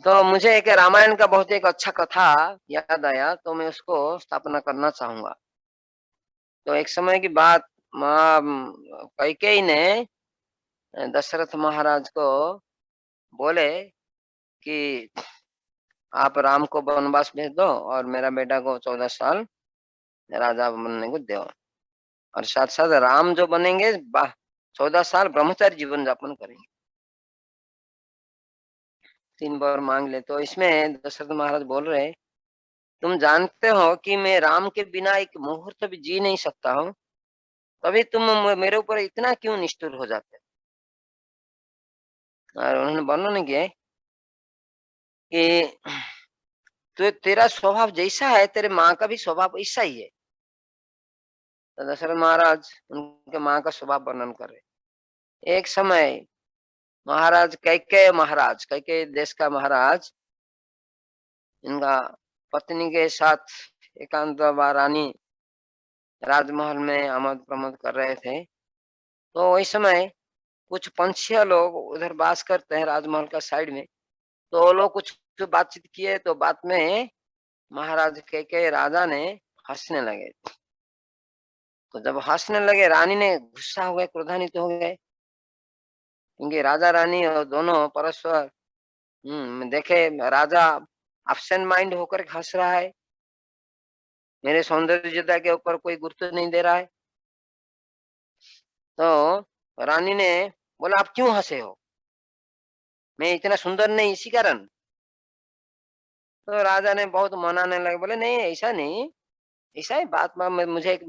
तो मुझे एक रामायण का बहुत एक अच्छा कथा याद आया, तो मैं उसको स्थापना करना चाहूंगा। तो एक समय की बात, माँ कैकेयी ने दशरथ महाराज को बोले कि आप राम को वनवास भेज दो और मेरा बेटा को 14 साल राजा बनने को दो, और साथ साथ राम जो बनेंगे 14 साल ब्रह्मचारी जीवन यापन करेंगे। 3 बार मांग ले। तो इसमें दशरथ महाराज बोल रहे, तुम जानते हो कि मैं राम के बिना एक मुहूर्त भी जी नहीं सकता हूँ, तभी तुम मेरे ऊपर इतना क्यों निष्ठुर हो जाते। और उन्होंने वर्णन किया कि तो तेरा स्वभाव जैसा है, तेरे माँ का भी स्वभाव ऐसा ही है। तो दशरथ महाराज उनके माँ का स्वभाव वर्णन कर रहे। एक समय महाराज कैकेयी देश का महाराज, इनका पत्नी के साथ एकांत रानी राजमहल में आमद प्रमोद कर रहे थे। तो वही समय कुछ पंछिया लोग उधर वास करते हैं राजमहल का साइड में। तो वो लोग कुछ बातचीत किए, तो बात में महाराज के राजा ने हंसने लगे। तो जब हंसने लगे, रानी ने गुस्सा हो गए, क्रोधान्वित हो गए, क्योंकि राजा रानी और दोनों परस्पर देखे राजा एब्सेंट माइंड होकर हंस रहा है, मेरे सौंदर्यता के ऊपर कोई गुरुत्व नहीं दे रहा है। तो रानी ने बोला, आप क्यों हंसे हो, मैं इतना सुंदर नहीं इसी कारण। तो राजा ने बहुत मनाने लगे, बोले नहीं ऐसा नहीं, ऐसा ही बात में मुझे एक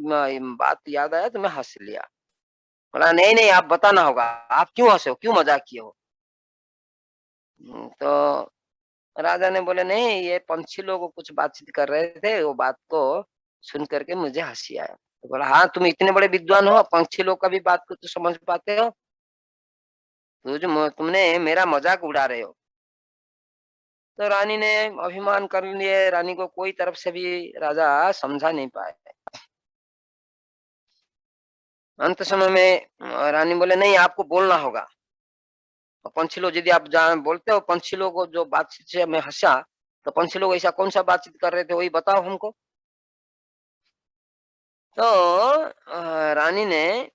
बात याद आया तो मैं हंस लिया। बोला नहीं नहीं आप बताना होगा, आप क्यों हंसे हो, क्यों मजाक किए हो? तो राजा ने बोले नहीं ये पंछी लोग कुछ बातचीत कर रहे थे, वो बात को सुन करके मुझे हंसी आया। तो बोला हाँ तुम इतने बड़े विद्वान हो, पंछी लोग का भी बात को तो समझ पाते हो, तुमने मेरा मजाक उड़ा रहे हो। तो रानी ने अभिमान कर लिए, रानी को कोई तरफ से भी राजा समझा नहीं पाए। अंत समय में रानी बोले नहीं आपको बोलना होगा, पंछी लोग यदि आप जान बोलते हो पंछी लोग को जो बातचीत से मैं हंसा, तो पंछी लोग ऐसा कौन सा बातचीत कर रहे थे वही बताओ हमको। तो रानी ने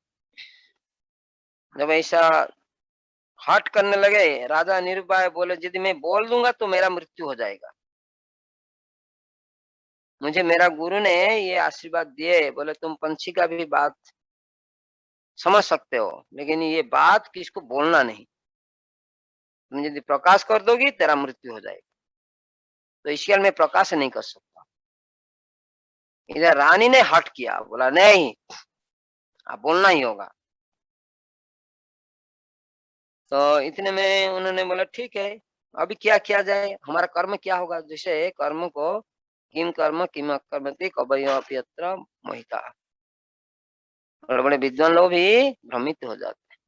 जब ऐसा हट करने लगे, राजा निरुपाय बोले यदि मैं बोल दूंगा तो मेरा मृत्यु हो जाएगा। मुझे मेरा गुरु ने ये आशीर्वाद दिए, बोले तुम पंछी का भी बात समझ सकते हो, लेकिन ये बात किसको बोलना नहीं, तुम यदि प्रकाश कर दोगी तेरा मृत्यु हो जाएगा। तो इसके मैं प्रकाश नहीं कर सकता। इधर रानी ने हट किया, बोला नहीं आप बोलना ही होगा। तो इतने में उन्होंने बोला ठीक है, अभी क्या किया जाए, हमारा कर्म क्या होगा? जैसे कर्म को किम कर्म किम अकर्मति कवयोऽपि यत्र मोहिता, बड़े बड़े विद्वान लोग भी भ्रमित हो जाते हैं।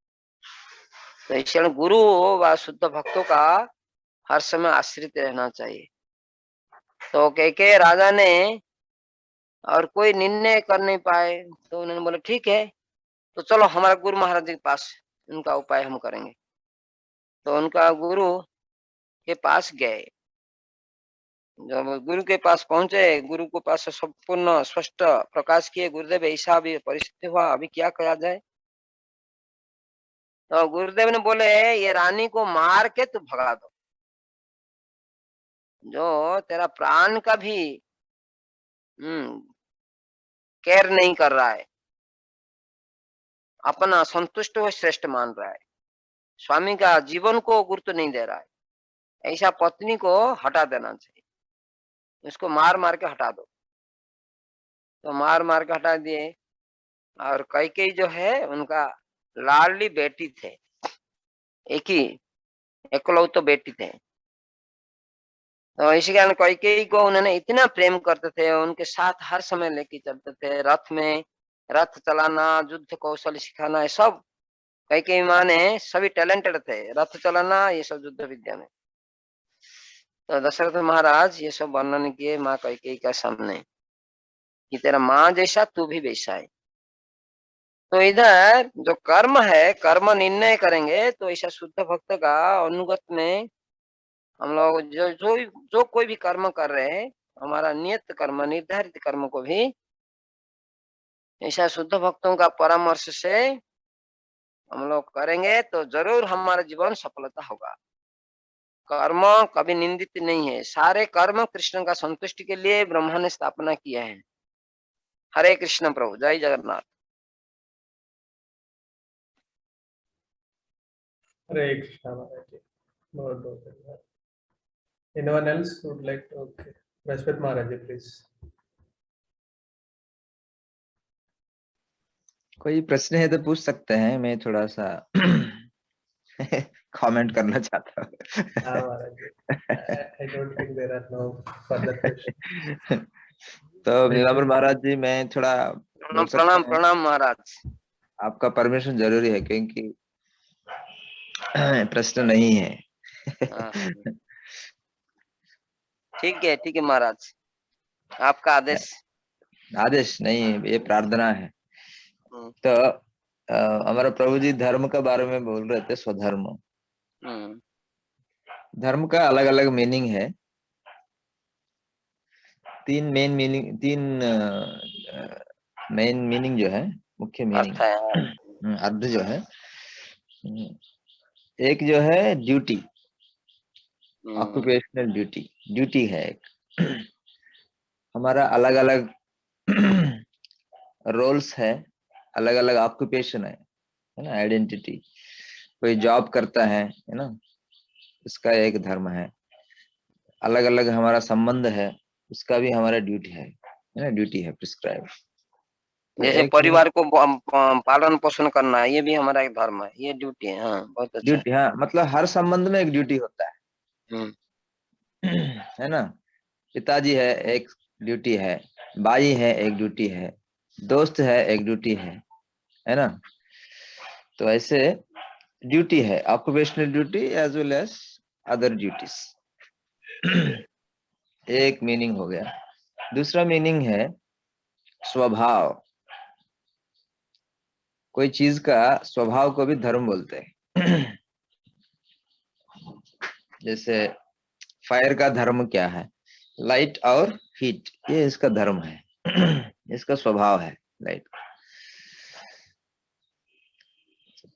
तो इस कारण गुरु व शुद्ध भक्तों का हर समय आश्रित रहना चाहिए। तो कह राजा ने और कोई निर्णय कर नहीं पाए, तो उन्होंने बोला ठीक है, तो चलो हमारा गुरु महाराज जी के पास, उनका उपाय हम करेंगे। तो उनका गुरु के पास गए। जब गुरु के पास पहुंचे, गुरु के पास संपूर्ण स्पष्ट प्रकाश किए, गुरुदेव ऐसा अभी परिस्थिति हुआ, अभी क्या किया जाए? तो गुरुदेव ने बोले ये रानी को मार के तू भगा दो, जो तेरा प्राण का भी केयर नहीं कर रहा है, अपना संतुष्ट व श्रेष्ठ मान रहा है, स्वामी का जीवन को गुरुत्व नहीं दे रहा है, ऐसा पत्नी को हटा देना चाहिए, उसको मार मार के हटा दो। तो मार मार के हटा दिए। और कैकेयी जो है उनका लाडली बेटी थे, एक ही एकलौते बेटी थे। तो इसी कारण कैकेयी को उन्होंने इतना प्रेम करते थे, उनके साथ हर समय लेके चलते थे, रथ में रथ चलाना, युद्ध कौशल सिखाना, ये सब कैकेयी माँ ने सभी टैलेंटेड थे, रथ चलाना ये सब युद्ध विद्या में। तो दशरथ महाराज ये सब वर्णन किए माँ कैकेयी का सामने कि तेरा माँ जैसा तू भी वैसा है। तो इधर जो कर्म है, कर्म निर्णय करेंगे तो ऐसा शुद्ध भक्त का अनुगत में हम लोग जो कोई भी कर्म कर रहे हैं, हमारा नियत कर्म निर्धारित कर्म को भी ऐसा शुद्ध भक्तों का परामर्श से हम लोग करेंगे तो जरूर हमारा जीवन सफलता होगा। कर्म कभी निंदित नहीं है, सारे कर्म कृष्ण का संतुष्टि के लिए ब्रह्मा ने स्थापना किया है। हरे कृष्ण प्रभु, जय जगन्नाथ। Hare Krishna Maharaj. बहुत बहुत धन्यवाद। Anyone else would like to? Okay. Rashpit Maharaj, please. कोई प्रश्न है तो पूछ सकते हैं, मैं थोड़ा सा कमेंट करना चाहता हूँ। हाँ महाराज जी, I don't think there are no further questions. तो नीलांबर महाराज जी, मैं थोड़ा बोल सकता प्रणाम हूँ? प्रणाम महाराज। आपका परमिशन जरूरी है क्योंकि प्रश्न नहीं है। हाँ, ठीक है महाराज, आपका आदेश। आदेश नहीं, ये प्रार्थना है। हम्म, तो हमारा प्रभु जी धर्म के बारे में बोल रहे थे, स्वधर्म। हम्म, धर्म का अलग अलग मीनिंग है, तीन मेन मीनिंग जो है, मुख्य मीनिंग अर्थ है। अर्थ जो है, एक जो है ड्यूटी, ऑक्यूपेशनल ड्यूटी है एक। हमारा अलग अलग रोल्स है, अलग अलग ऑक्यूपेशन है ना, आइडेंटिटी। कोई जॉब करता है ना, उसका एक धर्म है। अलग अलग हमारा संबंध है, उसका भी हमारा ड्यूटी है ना, ड्यूटी है प्रिस्क्राइब। जैसे एक परिवार को पालन पोषण करना, ये भी हमारा एक धर्म है, ये ड्यूटी है। हाँ, बहुत अच्छा। ड्यूटी, हाँ, मतलब हर संबंध में एक ड्यूटी होता हम्म, है ना। पिताजी है, एक ड्यूटी है, भाई है, एक ड्यूटी है, दोस्त है, एक ड्यूटी है ना। तो ऐसे ड्यूटी है, occupational duty as well as other duties. एक मीनिंग हो गया। दूसरा मीनिंग है स्वभाव। कोई चीज का स्वभाव को भी धर्म बोलते हैं। जैसे फायर का धर्म क्या है, लाइट और हीट, ये इसका धर्म है। इसका स्वभाव है लाइट।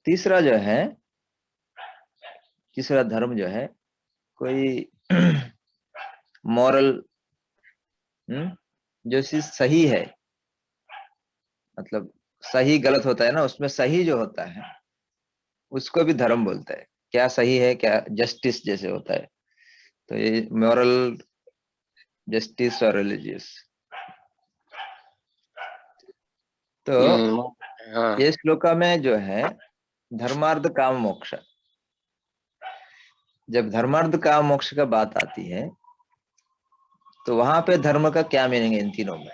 तीसरा जो है, तीसरा धर्म जो है, कोई मॉरल, जो चीज सही है, मतलब सही गलत होता है ना, उसमें सही जो होता है उसको भी धर्म बोलते हैं। क्या सही है, क्या जस्टिस जैसे होता है, तो ये मॉरल, जस्टिस और रिलीजियस। तो हाँ। ये श्लोका में जो है धर्मार्थ काम मोक्ष, जब धर्मार्थ काम मोक्ष का बात आती है तो वहां पे धर्म का क्या मीनिंग है इन तीनों में।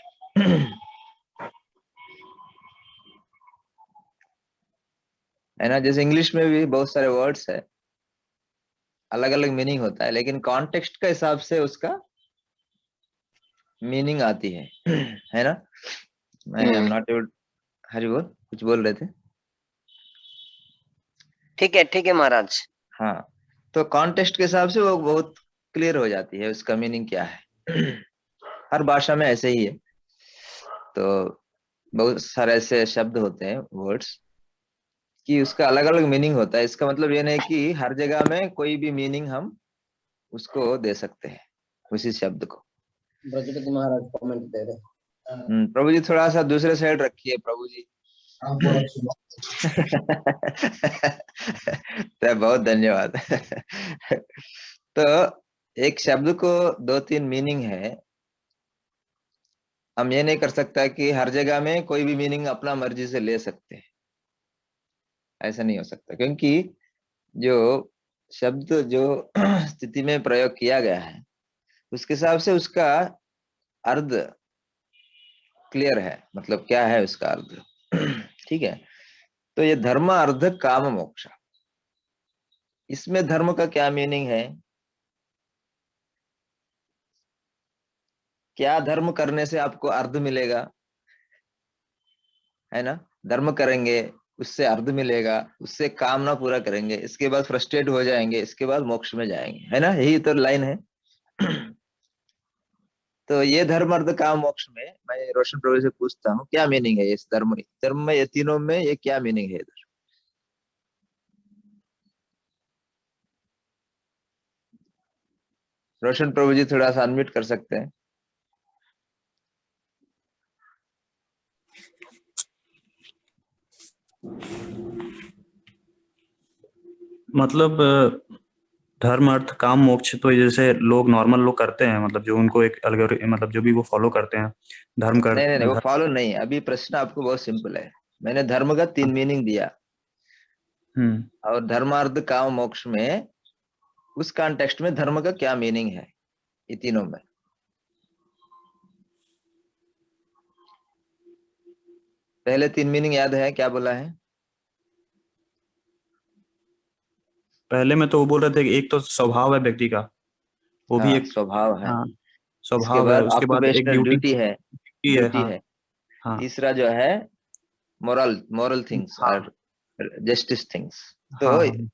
है ना। जैसे इंग्लिश में भी बहुत सारे वर्ड्स है, अलग अलग मीनिंग होता है, लेकिन कॉन्टेक्स्ट के हिसाब से उसका मीनिंग आती है। है ना। मैं एम नॉट एबल, हरि बोल, कुछ बोल रहे थे। ठीक है महाराज। हाँ, तो कॉन्टेक्स्ट के हिसाब से वो बहुत क्लियर हो जाती है उसका मीनिंग क्या है। हर भाषा में ऐसे ही है। तो बहुत सारे ऐसे शब्द होते हैं, वर्ड्स, कि उसका अलग अलग मीनिंग होता है। इसका मतलब ये नहीं कि हर जगह में कोई भी मीनिंग हम उसको दे सकते हैं उसी शब्द को। ब्रजपति महाराज कमेंट दे रहे। प्रभु जी थोड़ा सा दूसरे साइड रखिए, प्रभु जी। तो बहुत धन्यवाद। तो एक शब्द को दो तीन मीनिंग है। हम ये नहीं कर सकता कि हर जगह में कोई भी मीनिंग अपना मर्जी से ले सकते हैं, ऐसा नहीं हो सकता, क्योंकि जो शब्द जो स्थिति में प्रयोग किया गया है उसके हिसाब से उसका अर्थ क्लियर है, मतलब क्या है उसका अर्थ। ठीक है। तो ये धर्म अर्थ काम मोक्ष, इसमें धर्म का क्या मीनिंग है, क्या धर्म करने से आपको अर्थ मिलेगा, है ना। धर्म करेंगे उससे अर्थ मिलेगा, उससे कामना पूरा करेंगे, इसके बाद फ्रस्ट्रेट हो जाएंगे, इसके बाद मोक्ष में जाएंगे, है ना, यही तो लाइन है। तो ये धर्म अर्थ काम मोक्ष में मैं रोशन प्रभु से पूछता हूँ क्या मीनिंग है इस धर्म धर्म में, ये तीनों में ये क्या मीनिंग है इधर। रोशन प्रभु जी थोड़ा सा अनम्यूट कर सकते हैं। मतलब धर्म अर्थ काम मोक्ष तो जैसे लोग नॉर्मल लोग करते हैं, मतलब जो उनको एक अलग, मतलब जो भी वो फॉलो करते हैं धर्म कर नहीं, वो फॉलो नहीं। अभी प्रश्न आपको बहुत सिंपल है। मैंने धर्म का तीन मीनिंग दिया, और धर्मार्थ काम मोक्ष में उस कॉन्टेक्स्ट में धर्म का क्या मीनिंग है ये तीनों में। पहले तीन मीनिंग याद है, क्या बोला है। पहले में तो वो बोल रहे थे कि एक तो स्वभाव है व्यक्ति का, वो भी हाँ, एक, स्वभाव है। हाँ इसके स्वभाव है, बाद उसके बाद एक ऑक्यूपेशनल ड्यूटी ड्यूटी है, है। ड्यूटी हाँ है। हाँ तीसरा जो है मोरल, मोरल थिंग्स हाँ और जस्टिस थिंग्स। हाँ तो हाँ इन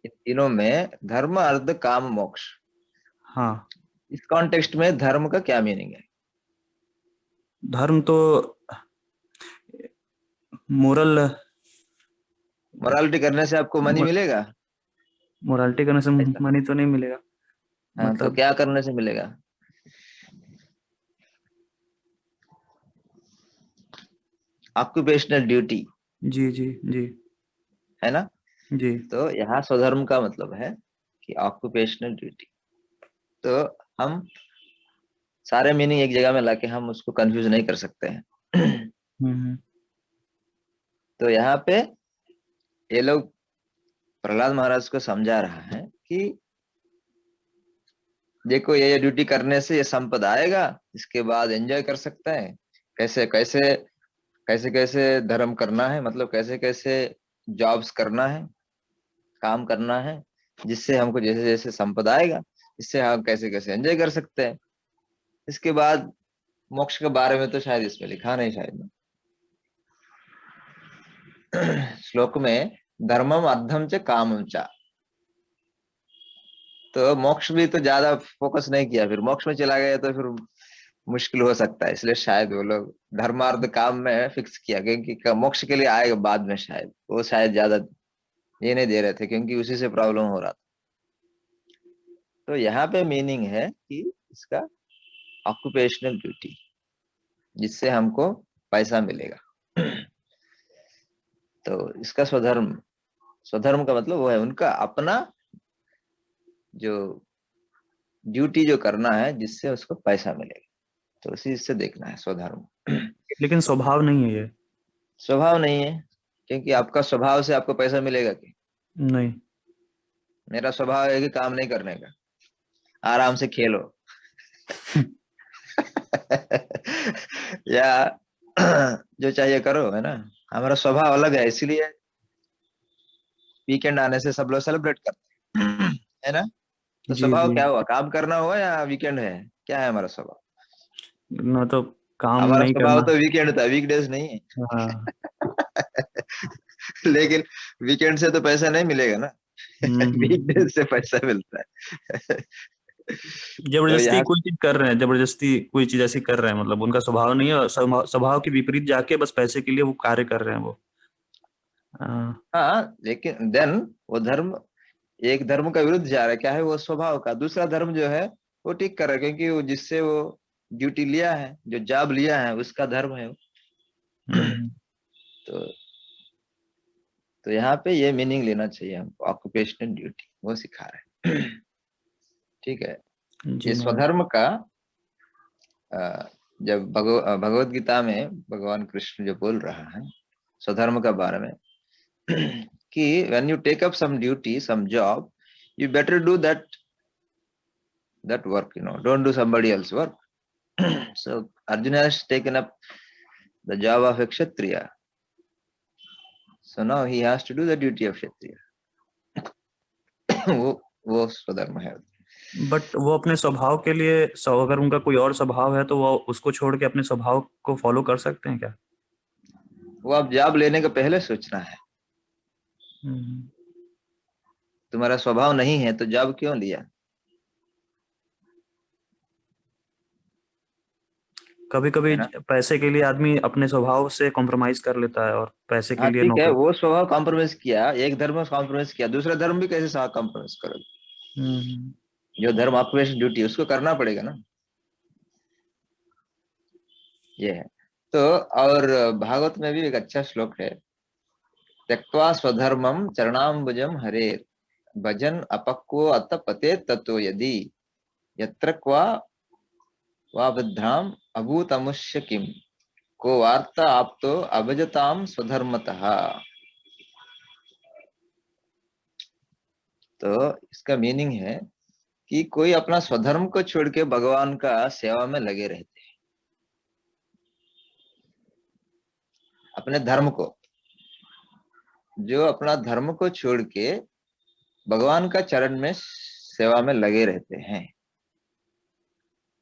तीनों में धर्म अर्थ काम मोक्ष, हाँ। इस कॉन्टेक्स्ट में धर्म का क्या मीनिंग है। धर्म तो मोरल, मोरालिटी करने से आपको मनी मिलेगा, मोरालिटी करने से ऐसा। मनी तो नहीं मिलेगा। हाँ, तो मतलब क्या करने से मिलेगा। ऑक्यूपेशनल ड्यूटी, जी जी जी है ना। जी। तो यहाँ स्वधर्म का मतलब है कि ऑक्यूपेशनल ड्यूटी। तो हम सारे मीनिंग एक जगह में लाके हम उसको कंफ्यूज नहीं कर सकते हैं। हम्म। तो यहाँ पे ये लोग प्रहलाद महाराज को समझा रहा है कि देखो ये ड्यूटी करने से ये संपदा आएगा, इसके बाद एंजॉय कर सकता है, कैसे कैसे कैसे कैसे धर्म करना है, मतलब कैसे कैसे जॉब्स करना है, काम करना है, जिससे हमको जैसे जैसे संपदा आएगा इससे हम कैसे कैसे एंजॉय कर सकते हैं। इसके बाद मोक्ष के बारे में तो शायद इसमें लिखा नहीं, शायद श्लोक में धर्मम अर्थम च कामम च, तो मोक्ष भी तो ज्यादा फोकस नहीं किया, फिर मोक्ष में चला गया तो फिर मुश्किल हो सकता है, इसलिए शायद वो लोग धर्मार्थ काम में फिक्स किया, क्योंकि मोक्ष के लिए आएगा बाद में, शायद वो शायद ज्यादा ये नहीं दे रहे थे क्योंकि उसी से प्रॉब्लम हो रहा था। तो यहाँ पे मीनिंग है कि इसका ऑक्यूपेशनल ड्यूटी, जिससे हमको पैसा मिलेगा। तो इसका स्वधर्म, स्वधर्म का मतलब वो है उनका अपना जो ड्यूटी जो करना है जिससे उसको पैसा मिलेगा, तो उसी से देखना है स्वधर्म। लेकिन स्वभाव नहीं है ये। स्वभाव नहीं है, क्योंकि आपका स्वभाव से आपको पैसा मिलेगा कि नहीं। मेरा स्वभाव है कि काम नहीं करने का, आराम से खेलो या जो चाहिए करो, है ना। हमारा स्वभाव अलग है, इसीलिए वीकेंड आने से सब लोग सेलिब्रेट करते हैं, है ना। तो जी स्वभाव जी। क्या हुआ, काम करना हुआ या वीकेंड है, क्या है हमारा स्वभाव? ना तो काम हमारा नहीं स्वभाव करना। तो वीकेंड था, वीकडेज नहीं है। हाँ। लेकिन वीकेंड से तो पैसा नहीं मिलेगा ना, वीकडेज से पैसा मिलता है। तो जबरदस्ती यहाँ कोई चीज कर रहे हैं, जबरदस्ती कोई चीज ऐसी कर रहे हैं, मतलब उनका स्वभाव नहीं है, स्वभाव के विपरीत जाके बस पैसे के लिए वो कार्य कर रहे हैं वो। हाँ। हाँ, लेकिन देन वो धर्म एक धर्म का विरुद्ध जा रहा है, क्या है वो स्वभाव का। दूसरा धर्म जो है वो ठीक कर रहा है, क्योंकि वो जिससे वो ड्यूटी लिया है, जो जॉब लिया है, उसका धर्म है वो। हम्म, तो तो यहाँ पे ये मीनिंग लेना चाहिए हमको, ऑक्यूपेशनल ड्यूटी वो सिखा रहे हैं। ठीक है। जी ये महाराज। स्वधर्म का जब भगवत गीता में भगवान कृष्ण जो बोल रहा है स्वधर्म का बारे में, कि when you take up some duty, some job, you better do that work, don't do somebody else work. So Arjuna has taken up the job of a kshatriya, so now he has to do the duty of kshatriya. वो स्वधर्म है। But वो अपने स्वभाव के लिए अगर उनका कोई और स्वभाव है तो वो उसको छोड़ के अपने स्वभाव को फॉलो कर सकते हैं क्या? वो आप जॉब लेने का पहले सोचना है। तुम्हारा स्वभाव नहीं है तो जॉब क्यों लिया? कभी कभी पैसे के लिए आदमी अपने स्वभाव से कॉम्प्रोमाइज कर लेता है और पैसे के हाँ लिए ठीक है, नौकरी। वो स्वभाव कॉम्प्रोमाइज किया, एक धर्म में कॉम्प्रोमाइज किया, दूसरा धर्म भी कैसे साथ कॉम्प्रोमाइज करोगे? जो धर्म ऑक्यूपेशन ड्यूटी उसको करना पड़ेगा ना, ये है। तो और भागवत में भी एक अच्छा श्लोक है, त्यक्त्वा स्वधर्मम चरणाम्बुजम हरेर भजन अपक्वो अत पते ततो यदि यत्र क्वा वाबद्धाम अभूतमुष्य किम को वार्ता आप्तो अभजताम स्वधर्मतः। तो इसका मीनिंग है कि कोई अपना स्वधर्म को छोड़ के भगवान का सेवा में लगे रहते हैं, अपने धर्म को, जो अपना धर्म को छोड़ के भगवान का चरण में सेवा में लगे रहते हैं,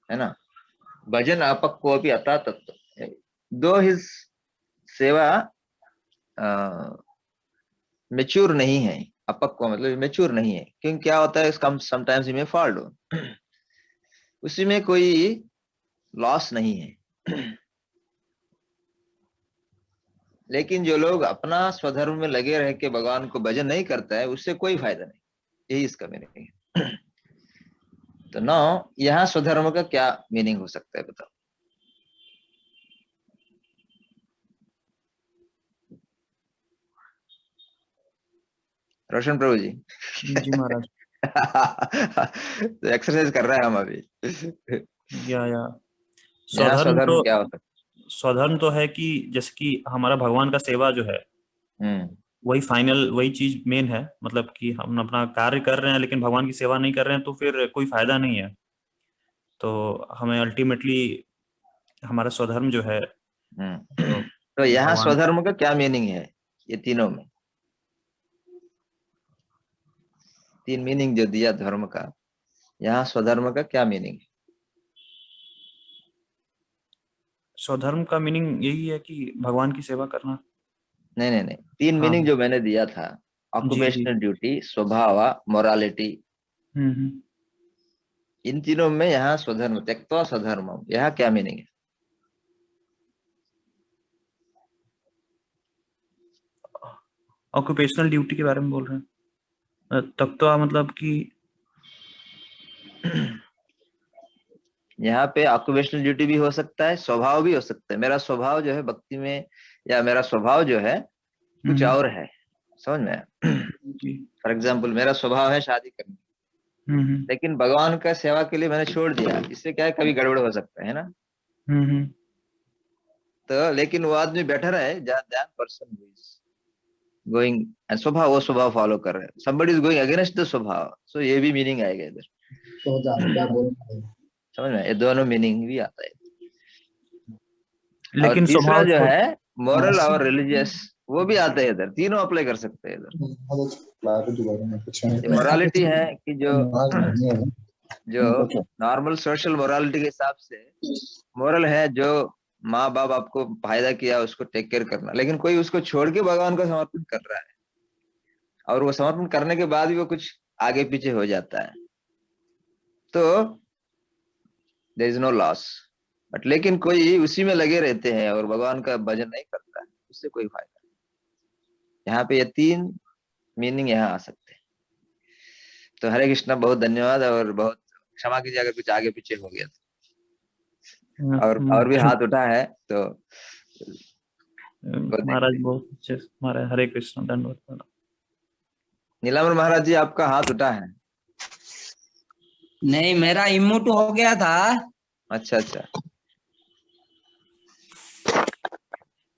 है ना। भजन अपक्व भी अता तत्व, दो हिज सेवा मेच्योर नहीं है, अपक्व मतलब मेच्योर नहीं है, क्योंकि क्या होता है इसका समटाइम्स में फॉल्ट हो, उसी में कोई लॉस नहीं है। लेकिन जो लोग अपना स्वधर्म में लगे रह के भगवान को भजन नहीं करता है उससे कोई फायदा नहीं, यही इसका मीनिंग है। तो नो, यहाँ स्वधर्म का क्या मीनिंग हो सकता है बताओ? रोशन प्रभु जी। जी महाराज। तो एक्सरसाइज कर रहे हैं हम अभी। या यहाँ स्वधर्म क्या हो सकता है? स्वधर्म तो है कि जैसे कि हमारा भगवान का सेवा जो है वही फाइनल, वही चीज मेन है। मतलब कि हम अपना कार्य कर रहे हैं लेकिन भगवान की सेवा नहीं कर रहे हैं तो फिर कोई फायदा नहीं है। तो हमें अल्टीमेटली हमारा स्वधर्म जो है तो तो यहाँ भगवान स्वधर्म का क्या मीनिंग है? ये तीनों में तीन मीनिंग जो दिया धर्म का, यहाँ स्वधर्म का क्या मीनिंग है? स्वधर्म का मीनिंग यही है कि भगवान की सेवा करना। नहीं नहीं नहीं, तीन हाँ मीनिंग जो मैंने दिया था, जी जी। ऑक्युपेशनल ड्यूटी, स्वभाव, मोरालिटी, हम्म। इन तीनों में यहाँ स्वधर्म, त्यक्त्वा स्वधर्म, यहाँ क्या मीनिंग है? ऑक्यूपेशनल ड्यूटी के बारे में बोल रहे हैं। तब तो मतलब कि यहाँ पे ऑक्युपेशनल ड्यूटी भी हो सकता है, स्वभाव भी हो सकता है। मेरा स्वभाव जो है भक्ति में, या मेरा स्वभाव जो है कुछ और है, समझ में आया? जी। फॉर एग्जाम्पल, मेरा स्वभाव है शादी करना, लेकिन भगवान का सेवा के लिए मैंने छोड़ दिया, इससे क्या है, कभी गड़बड़ हो सकता है ना। तो लेकिन वो आदमी बेटर है जहाँ ध्यान पर्सन गोइंग, स्वभाव, वो स्वभाव फॉलो कर रहे हैं, somebody is going against the स्वभाव, सो ये भी मीनिंग आएगा इधर। समझ में, ये दोनों मीनिंग भी आता है। और लेकिन तीसरा स्वभाव जो छोड़। है मॉरल और रिलीजियस, वो भी आता है इधर, तीनों अप्लाई कर सकते हैं इधर। मोरालिटी है कि जो नॉर्मल सोशल मोरालिटी के हिसाब से मोरल है, जो माँ बाप आपको फायदा किया उसको टेक केयर करना, लेकिन कोई उसको छोड़ के भगवान को समर्पण कर रहा है, और वो समर्पण करने के बाद भी वो कुछ आगे पीछे हो जाता है, तो there is no loss. But लेकिन कोई उसी में लगे रहते हैं और भगवान का भजन नहीं करता है, उससे कोई फायदा नहीं। यहाँ पे ये तीन मीनिंग यहाँ आ सकते हैं। तो हरे कृष्णा, बहुत धन्यवाद, और बहुत क्षमा कीजिए अगर कुछ आगे पीछे हो गया था। और भी हाथ उठा है तो महाराज बहुत अच्छे, महाराज हरे कृष्ण, धन्यवाद। नीलाम्बर महाराज जी, आपका हाथ उठा है? नहीं, मेरा इमोट हो गया था। अच्छा अच्छा।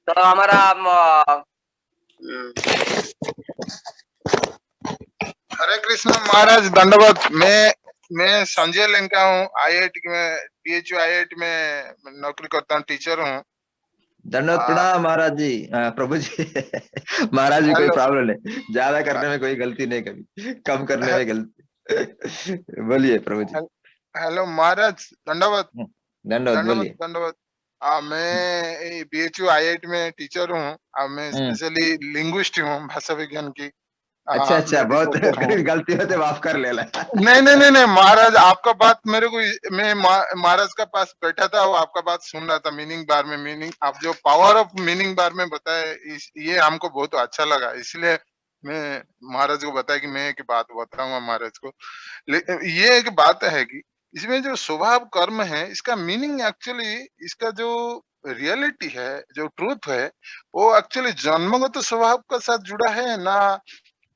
तो हमारा हरे कृष्ण महाराज, दंडवत। मैं संजय लंका हूँ, IIT में, PHU IIT में नौकरी करता हूँ, टीचर हूँ। दंडवत प्रणाम महाराज जी। प्रभु जी महाराज जी, कोई प्रॉब्लम नहीं, ज्यादा करने में कोई गलती नहीं, कभी कम करने में गलती बोलिए प्रभु जी। हेलो महाराज, दंडवत। दंडवत बोलिए। दंडवत। मैं PHU IIT में टीचर हूँ। मैं स्पेशली लिंग्विस्ट हूँ, भाषा विज्ञान की। अच्छा अच्छा, मैं बहुत रिपोर्टर हूँ। गलती होते माफ कर लेना। नहीं महाराज, आपका बात मेरे को, मैं महाराज का पास बैठा था, वो आपका बात सुन रहा था, मीनिंग बार में मीनिंग, आप जो पावर ऑफ मीनिंग बार में बताए, ये हमको बहुत अच्छा लगा, इसलिए मैं महाराज को बताया कि मैं एक बात बताऊंगा महाराज को। ये एक बात है कि इसमें जो स्वभाव कर्म है, इसका मीनिंग एक्चुअली, इसका जो रियलिटी है, जो ट्रूथ है, वो एक्चुअली जन्मगत स्वभाव का साथ जुड़ा है ना,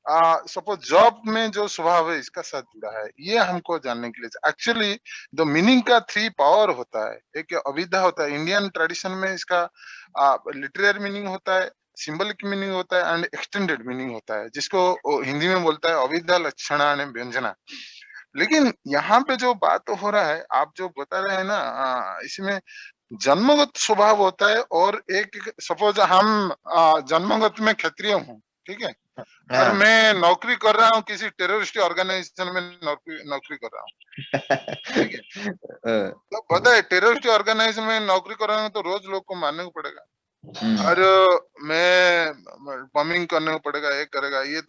सपोज जॉब में जो स्वभाव है इसका साथ जुड़ा है, ये हमको जानने के लिए। एक्चुअली द मीनिंग का 3 पावर होता है। एक अविद्या होता है, इंडियन ट्रेडिशन में इसका लिटरेरी मीनिंग होता है, सिंबलिक मीनिंग होता है, एंड एक्सटेंडेड मीनिंग होता है, जिसको हिंदी में बोलता है अविद्या लक्षणा ने व्यंजना। लेकिन यहाँ पे जो बात हो रहा है, आप जो बता रहे हैं ना, इसमें जन्मगत स्वभाव होता है, और एक सपोज हम जन्मगत में क्षत्रिय हूँ, ठीक है, और मैं नौकरी कर रहा हूँ किसी टेररिस्ट ऑर्गेनाइजेशन में, नौकरी कर रहा हूँ, ठीक है। तो पता है, टेररिस्ट ऑर्गेनाइजेशन में नौकरी कर रहा हूँ तो रोज लोग को मारने को पड़ेगा, और मैं बमिंग करने को पड़ेगा, ये करेगा, ये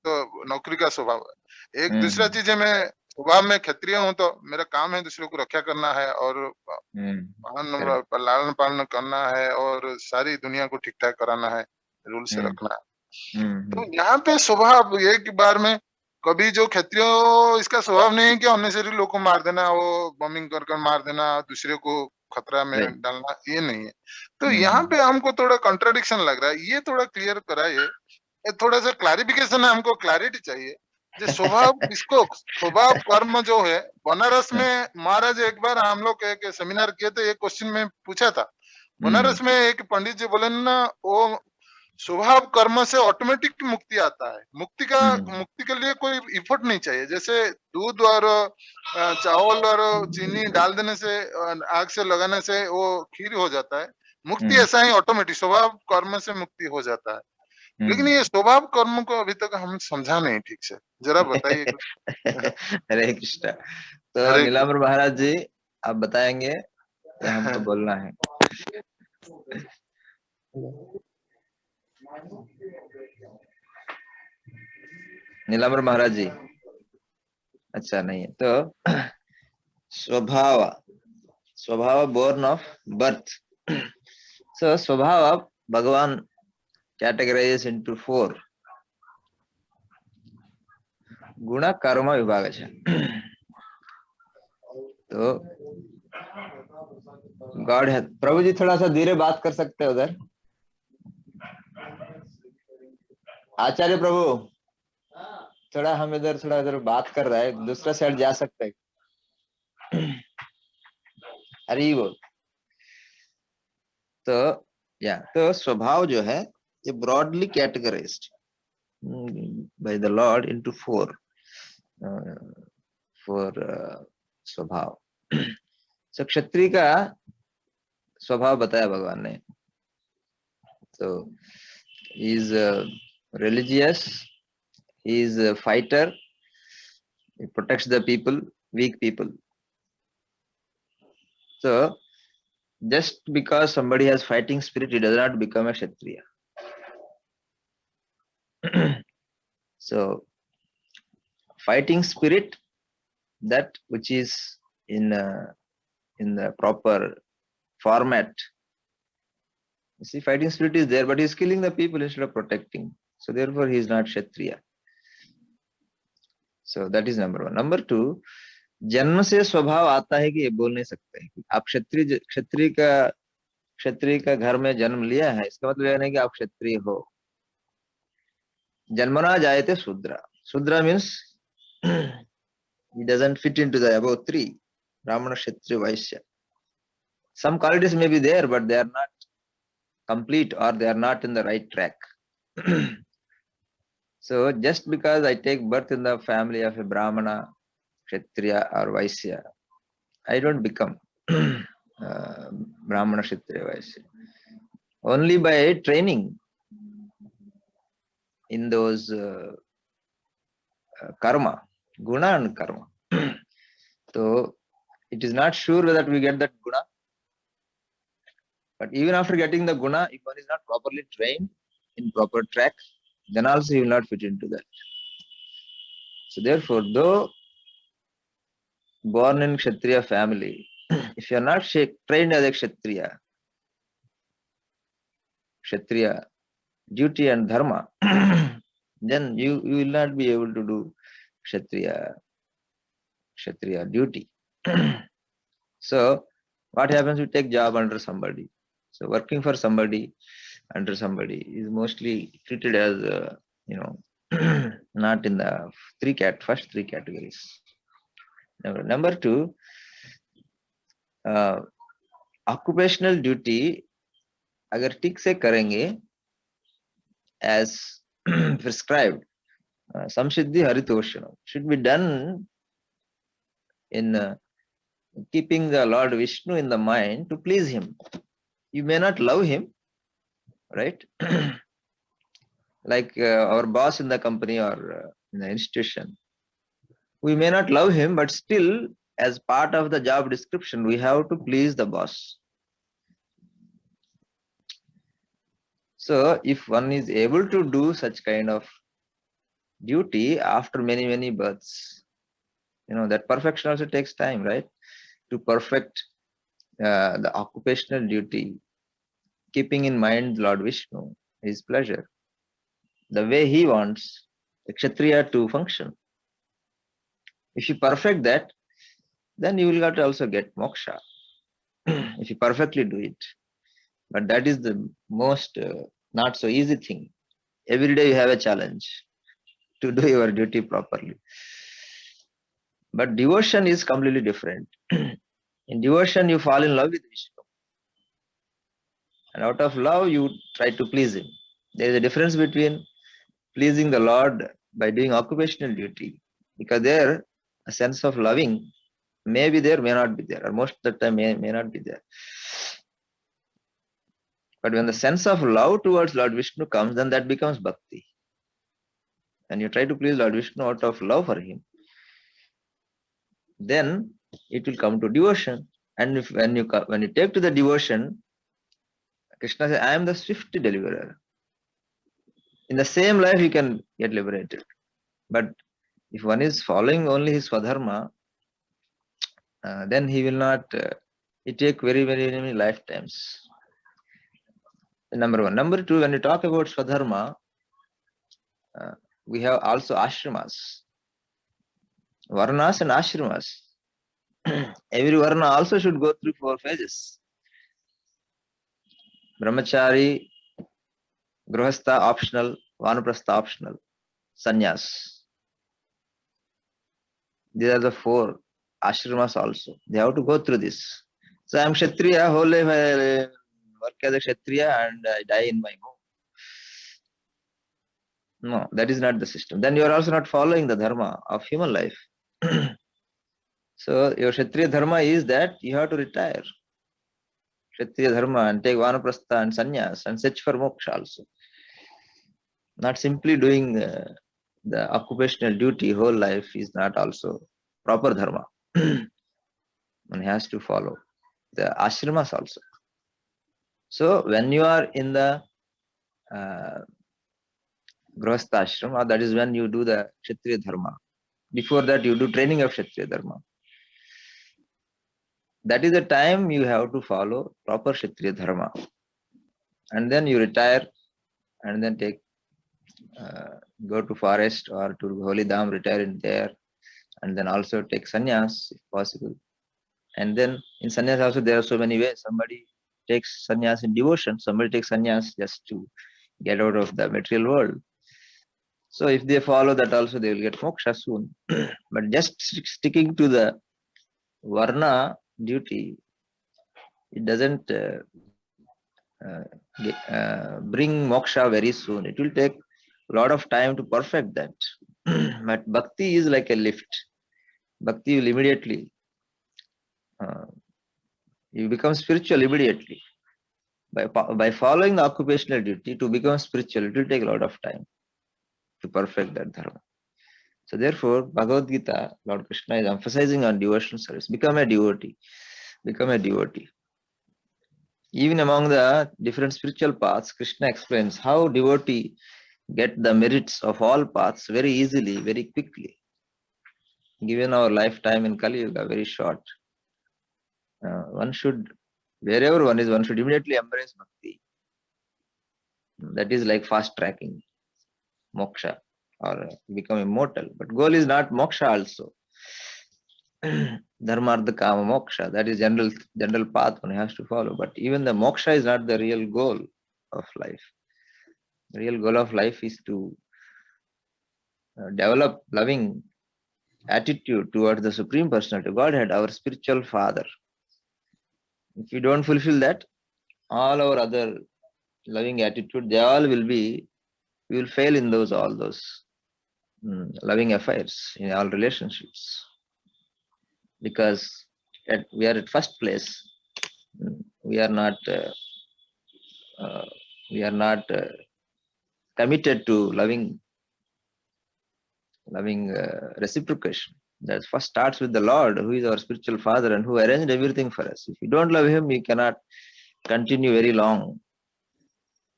तो नौकरी का स्वभाव है। एक दूसरा चीज है, मैं स्वभाव में क्षत्रिय हूँ, तो मेरा काम है दूसरों को रक्षा करना है, और लालन पालन करना है, और सारी दुनिया को ठीक ठाक कराना है, रूल से रखना है। तो यहाँ पे स्वभाव एक बार में, कभी जो क्षत्रियो, इसका स्वभाव नहीं है कि अननेसेसरी लोग को मार देना, वो बमिंग कर मार देना, दूसरे को खतरा में डालना, ये नहीं है। तो यहाँ पे हमको थोड़ा कॉन्ट्रडिक्शन लग रहा है, ये थोड़ा क्लियर कराइए, थोड़ा सा क्लैरिफिकेशन है, हमको क्लैरिटी चाहिए। जो स्वभाव, इसको स्वभाव कर्म जो है, बनारस में महाराज एक बार हम लोग एक सेमिनार किए थे, एक क्वेश्चन में पूछा था, बनारस में एक पंडित जी बोले ना, वो स्वभाव कर्म से ऑटोमेटिक मुक्ति आता है। मुक्ति हम्म, के लिए कोई इफर्ट नहीं चाहिए। जैसे दूध और चावल और चीनी डाल देने से आग से लगाने से वो खीर हो जाता है। मुक्ति ऐसा ही ऑटोमेटिक स्वभाव कर्म से मुक्ति हो जाता है। लेकिन ये स्वभाव कर्म को अभी तक हम समझा नहीं ठीक से, जरा बताइए कुछ। हरे कृष्णा। तो हरे नीलांबर महाराज जी, आप बताएंगे या हमको बोलना है? नीलांबर महाराज जी, अच्छा नहीं है तो स्वभाव, स्वभाव बोर्न ऑफ बर्थ। सो स्वभाव भगवान categorizes into 4 गुण कर्म विभाग है। तो गॉड है। प्रभु जी थोड़ा सा धीरे बात कर सकते हैं उधर? आचार्य प्रभु, थोड़ा हम इधर थोड़ा इधर बात कर रहा है, दूसरा साइड जा सकते हैं। हरी बोल। तो या तो स्वभाव जो है ये broadly categorised by the Lord into 4 स्वभाव। सो क्षत्रिय का स्वभाव बताया भगवान ने। तो is religious, he is a fighter, he protects the people, weak people. So just because somebody has fighting spirit, he does not become a kshatriya. So fighting spirit, that which is in the proper format. You see, fighting spirit is there, but he is killing the people instead of protecting. So therefore he is not kshatriya. So that is number 1. Number 2, जन्म से स्वभाव आता है कि ये बोल नहीं सकते। आप क्षत्रिय का घर में जन्म लिया है, इसका मतलब यह नहीं कि आप क्षत्रिय हो। जन्मना जायते शूद्रा। शूद्रा means he doesn't fit into the above 3 Brahmana, Kshatriya, Vaishya. Some qualities may be there, but they are not complete or they are not in the right track. So just because I take birth in the family of a Brahmana, Kshatriya or Vaishya, I don't become Brahmana, Kshatriya, Vaishya. Only by training in those karma, guna and karma. So it is not sure whether we get that guna. But even after getting the guna, if one is not properly trained in proper track, then also he will not fit into that. So therefore, though born in Kshatriya family, if you are not trained as a Kshatriya duty and dharma, then you will not be able to do Kshatriya duty. So what happens? You take job under somebody. So working for somebody under somebody is mostly treated as not in the first three categories. Number 2, occupational duty अगर ठीक से करेंगे as prescribed, samsiddhi haritoshanam should be done in keeping the Lord Vishnu in the mind to please him. You may not love him, right? Like our boss in the company or in the institution, we may not love him, but still as part of the job description, we have to please the boss. So if one is able to do such kind of duty after many births, that perfection also takes time, right? To perfect the occupational duty, keeping in mind Lord Vishnu, his pleasure, the way he wants the Kshatriya to function. If you perfect that, then you will also get moksha, if you perfectly do it. But that is the most not so easy thing. Every day you have a challenge to do your duty properly. But devotion is completely different. In devotion, you fall in love with Vishnu. And out of love, you try to please him. There is a difference between pleasing the Lord by doing occupational duty, because there a sense of loving may be there, may not be there, or most of the time may not be there. But when the sense of love towards Lord Vishnu comes, then that becomes bhakti. And you try to please Lord Vishnu out of love for him, then it will come to devotion. And if when you take to the devotion, Krishna says, I am the swift deliverer. In the same life you can get liberated. But if one is following only his swadharma, then he will not, it take very, very many lifetimes. Number one. Number two, when you talk about swadharma, we have also ashramas, varnas and ashramas. Every varna also should go through 4 phases. Brahmachari, Grihastha optional, Vanaprastha optional, Sannyas. These are the 4 ashramas also. They have to go through this. So I am Kshatriya, whole life I work as a Kshatriya and I die in my home. No, that is not the system. Then you are also not following the dharma of human life. So your Kshatriya dharma is that you have to retire. Kshatriya dharma and take Vanaprastha and Sannyas and search for moksha also. Not simply doing the occupational duty whole life is not also proper dharma. One has to follow the ashramas also. So when you are in the Grihastha ashrama, that is when you do the Kshatriya dharma. Before that you do training of Kshatriya dharma. That is the time you have to follow proper Kshatriya dharma. And then you retire and then take go to forest or to holy dham, retire in there, and then also take sannyas if possible. And then in sannyas also there are so many ways. Somebody takes sannyas in devotion, somebody takes sannyas just to get out of the material world. So if they follow that also, they will get moksha soon. But just sticking to the varna duty, it doesn't bring moksha very soon. It will take a lot of time to perfect that. But bhakti is like a lift. Bhakti will immediately, you become spiritual immediately. By following the occupational duty, to become spiritual, it will take a lot of time to perfect that dharma. So therefore, Bhagavad Gita, Lord Krishna is emphasizing on devotional service. Become a devotee. Become a devotee. Even among the different spiritual paths, Krishna explains how devotee get the merits of all paths very easily, very quickly. Given our lifetime in Kali Yuga, very short. One should, wherever one is, one should immediately embrace bhakti. That is like fast tracking moksha or become immortal. But goal is not moksha also. Dharma, artha, kama, moksha. That is general path one has to follow. But even the moksha is not the real goal of life. The real goal of life is to develop loving attitude towards the Supreme Personality of Godhead, our spiritual father. If you don't fulfill that, all our other loving attitude, they all will be, we will fail in all those loving affairs, in all relationships. Because we are at first place, we are not committed to loving reciprocation. That first starts with the Lord, who is our spiritual father and who arranged everything for us. If you don't love him, you cannot continue very long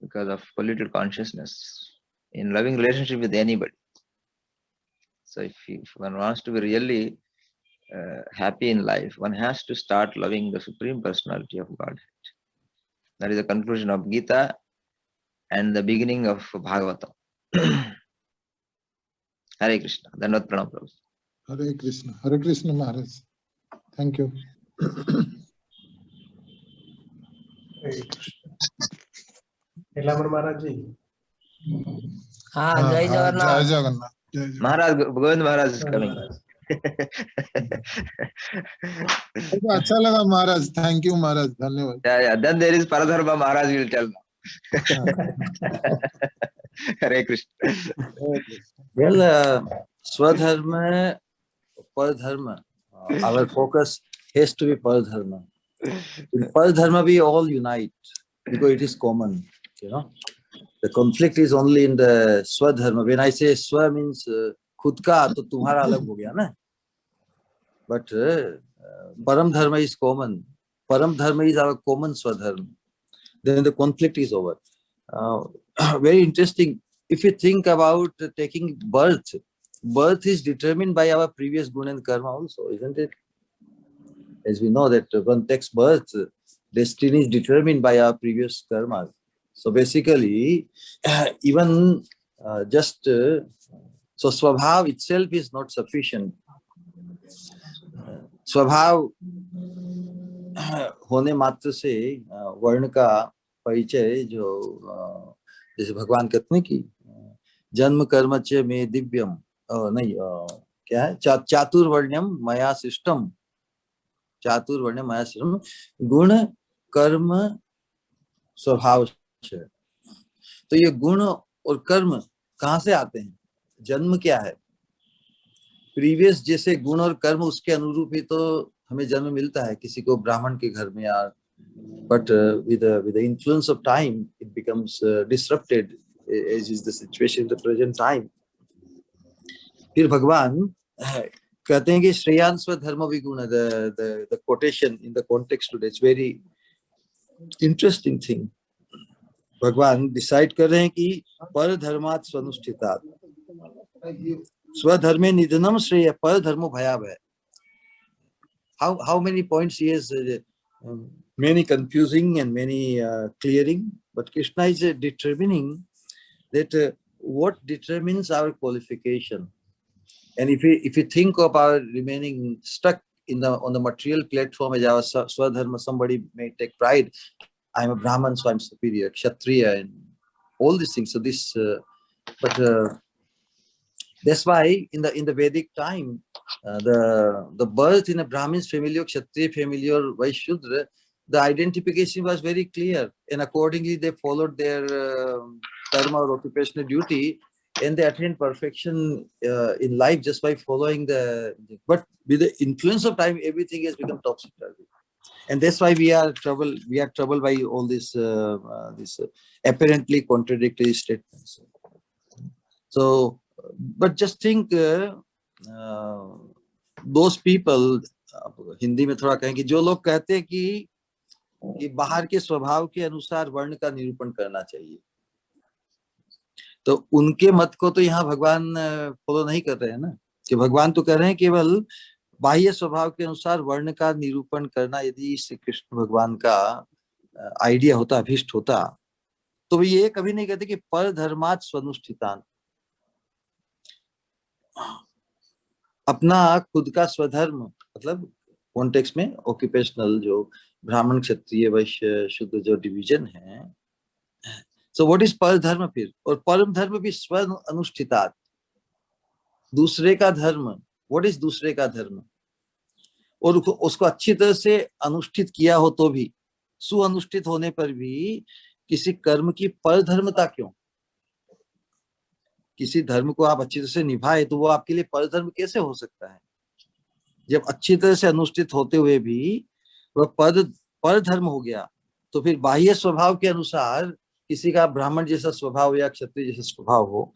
because of polluted consciousness in loving relationship with anybody. So if one wants to be really happy in life, one has to start loving the Supreme Personality of Godhead. That is the conclusion of Gita and the beginning of Bhagavatam. Hare Krishna. Dandavat Pranam Prabhu. Hare Krishna. Hare Krishna Maharaj. Thank you. Elaman Maharaj ji. हाँ जय जय जगन्नाथ। जगन्नाथ। जय Jagannath. Maharaj, Govind Maharaj is coming. अच्छा लगा महाराज। Thank you महाराज। धन्यवाद। Yeah. Then there is Paradharma Maharaj will tell now. Hare Krishna. Well, Swadharma, Paradharma. Our focus has to be Paradharma. In Paradharma, we all unite because it is common. You know, the conflict is only in the Swadharma. When I say Swa means खुद का, तो तुम्हारा अलग हो गया ना. But Param Dharma is common. Param Dharma is our common Swadharma. Then the conflict is over. Very interesting. If you think about taking birth, birth is determined by our previous guna and karma also, isn't it? As we know that one takes birth, destiny is determined by our previous karma. So basically, even so Swabhav itself is not sufficient. स्वभाव होने मात्र से वर्ण का परिचय जो जैसे भगवान कहते हैं कि जन्म कर्म च में दिव्यम नहीं क्या है चातुर्वर्ण्यम मया सृष्टम, चातुर्वर्ण्यम मया सृष्टम, गुण कर्म स्वभाव से. तो ये गुण और कर्म कहाँ से आते हैं? जन्म क्या है? प्रीवियस जैसे गुण और कर्म उसके अनुरूप ही तो हमें जन्म मिलता है, किसी को ब्राह्मण के घर में यार, but with the influence of time it becomes disrupted, as is the situation in the present time. फिर भगवान कहते हैं कि श्रेयान स्वधर्म विगुण, the quotation in the context today, it's very interesting thing. भगवान डिसाइड कर रहे हैं कि पर धर्मात् स्वनुष्ठितात्, स्वधर्मे निधनम श्रेय पर धर्मो भयावह. How many points he has, many confusing and many clearing, but Krishna is determining that what determines our qualification. And if we think of our remaining stuck on the material platform as our swadharma, somebody may take pride, I'm a Brahman, so I'm superior, Kshatriya, and all these things. So this, that's why in the Vedic time, the birth in a Brahmin's family or Kshatriya family or Vaishyudra, the identification was very clear, and accordingly they followed their karma or occupational duty, and they attained perfection in life just by following the. But with the influence of time, everything has become topsy-turvy, and that's why we are troubled. We are troubled by all this apparently contradictory statements. So. But just think, those people, Hindi में थोड़ा कहेंगे, जो लोग कहते हैं कि बाहर के स्वभाव के अनुसार वर्ण का निरूपण करना चाहिए, तो उनके मत को तो यहाँ भगवान फॉलो नहीं कर रहे हैं ना, कि भगवान तो कह रहे हैं केवल बाह्य स्वभाव के अनुसार वर्ण का निरूपण करना यदि श्री कृष्ण भगवान का आइडिया होता, अभिष्ट होता, तो ये कभी नहीं कहते कि पर धर्मात् स्वनुष्ठितान्, अपना खुद का स्वधर्म, मतलब कॉन्टेक्स्ट में ऑक्यूपेशनल जो ब्राह्मण क्षत्रिय वैश्य शुद्र जो डिवीजन है. सो व्हाट इज पर धर्म फिर? और परम धर्म भी स्व अनुष्ठितात्, दूसरे का धर्म. व्हाट इज दूसरे का धर्म? और उसको अच्छी तरह से अनुष्ठित किया हो तो भी, सुअनुष्ठित होने पर भी किसी कर्म की पर धर्मता क्यों? किसी धर्म को आप अच्छी तरह से निभाए तो वो आपके लिए परधर्म कैसे हो सकता है? जब अच्छी तरह से अनुष्ठित होते हुए भी वह परधर्म हो गया, तो फिर बाह्य स्वभाव के अनुसार किसी का ब्राह्मण जैसा स्वभाव या क्षत्रिय जैसा स्वभाव हो,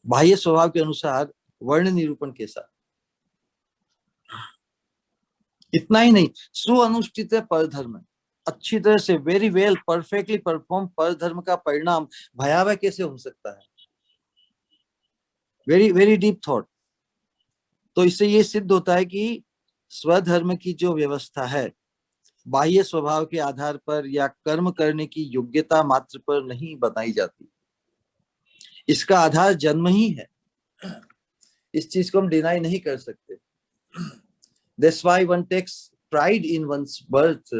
बाह्य स्वभाव के अनुसार वर्ण निरूपण कैसा? इतना ही नहीं, सुअनुष्ठित परधर्म, अच्छी तरह से वेरी वेल परफेक्टली परफॉर्म परधर्म का परिणाम भयावह कैसे हो सकता है? Very very deep thought. तो इससे ये सिद्ध होता है कि स्वधर्म की जो व्यवस्था है बाह्य स्वभाव के आधार पर या कर्म करने की योग्यता मात्र पर नहीं बताई जाती, इसका आधार जन्म ही है. इस चीज को हम डिनाई नहीं कर सकते. That's why one takes pride in one's birth,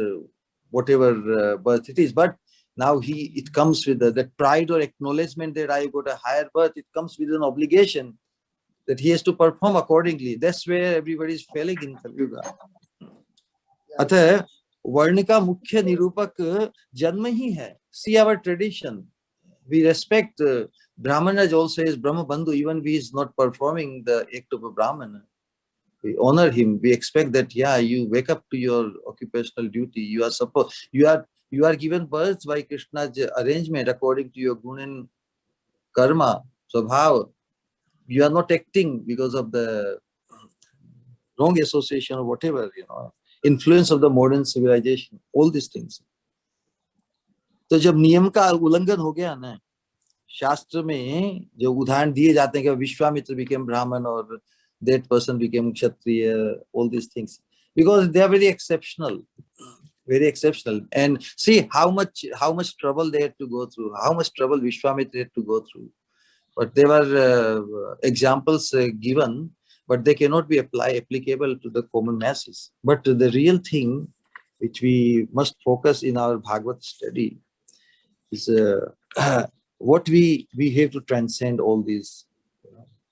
whatever birth it is. But now it comes with that pride or acknowledgement that I got a higher birth. It comes with an obligation that he has to perform accordingly. That's where everybody is failing in Kali Yuga. अतः वर्ण का मुख्य निरूपक जन्म ही है. See our tradition. We respect Brahmana also as Brahma Bandhu, even if he is not performing the act of a Brahmana. We honor him. We expect that, yeah, you wake up to your occupational duty. You are given birth by Krishna's arrangement according to your guna and karma, swabhava. You are not acting because of the wrong association or whatever, influence of the modern civilization, all these things. तो जब नियम का उल्लंघन हो गया ना, शास्त्र में जो उदाहरण दिए जाते हैं कि Vishwamitra became Brahman or that person became Kshatriya, all these things, because they are very exceptional, and see how much trouble they had to go through, how much trouble Vishwamitra had to go through. But there were examples given, but they cannot be applicable to the common masses. But the real thing which we must focus in our Bhagavad study is what we have to transcend all these.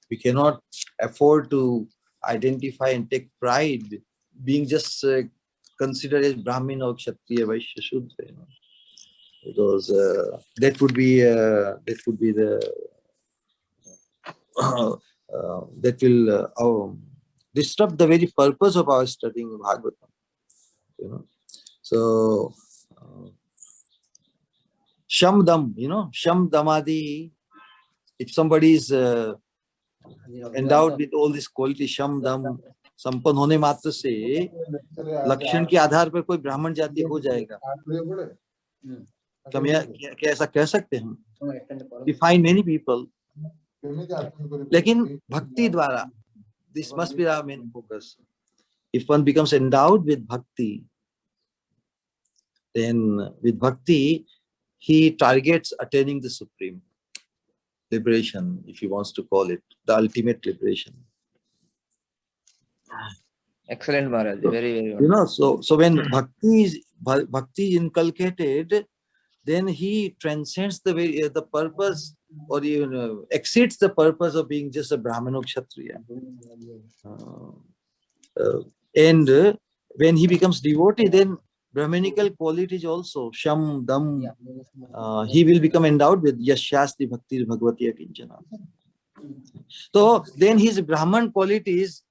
We cannot afford to identify and take pride being just considered as Brahmin or Kshatriya, Vaishya, Shudra, because that would be the that will disrupt the very purpose of our studying Bhagavatam. So Sham Dam, Sham Damadi, if somebody is endowed with all this quality, Sham Dam, संपन्न होने मात्र से लक्षण के आधार पर कोई ब्राह्मण जाति हो जाएगा, क्या ऐसा कह सकते हैं हम? We find many people, लेकिन भक्ति द्वारा, this must be our main focus. If one becomes endowed with bhakti, then with bhakti he targets attaining the supreme liberation, if he wants to call it, the ultimate liberation. Excellent, Maharaj. Very, very. So when bhakti is inculcated, then he transcends the purpose, or even exceeds the purpose of being just a Brahmana or Kshatriya. And when he becomes devotee, then Brahmanical qualities also, Sham, Dam, he will become endowed with Yashyasti Bhakti Bhagavati Akinchana. So then his Brahman qualities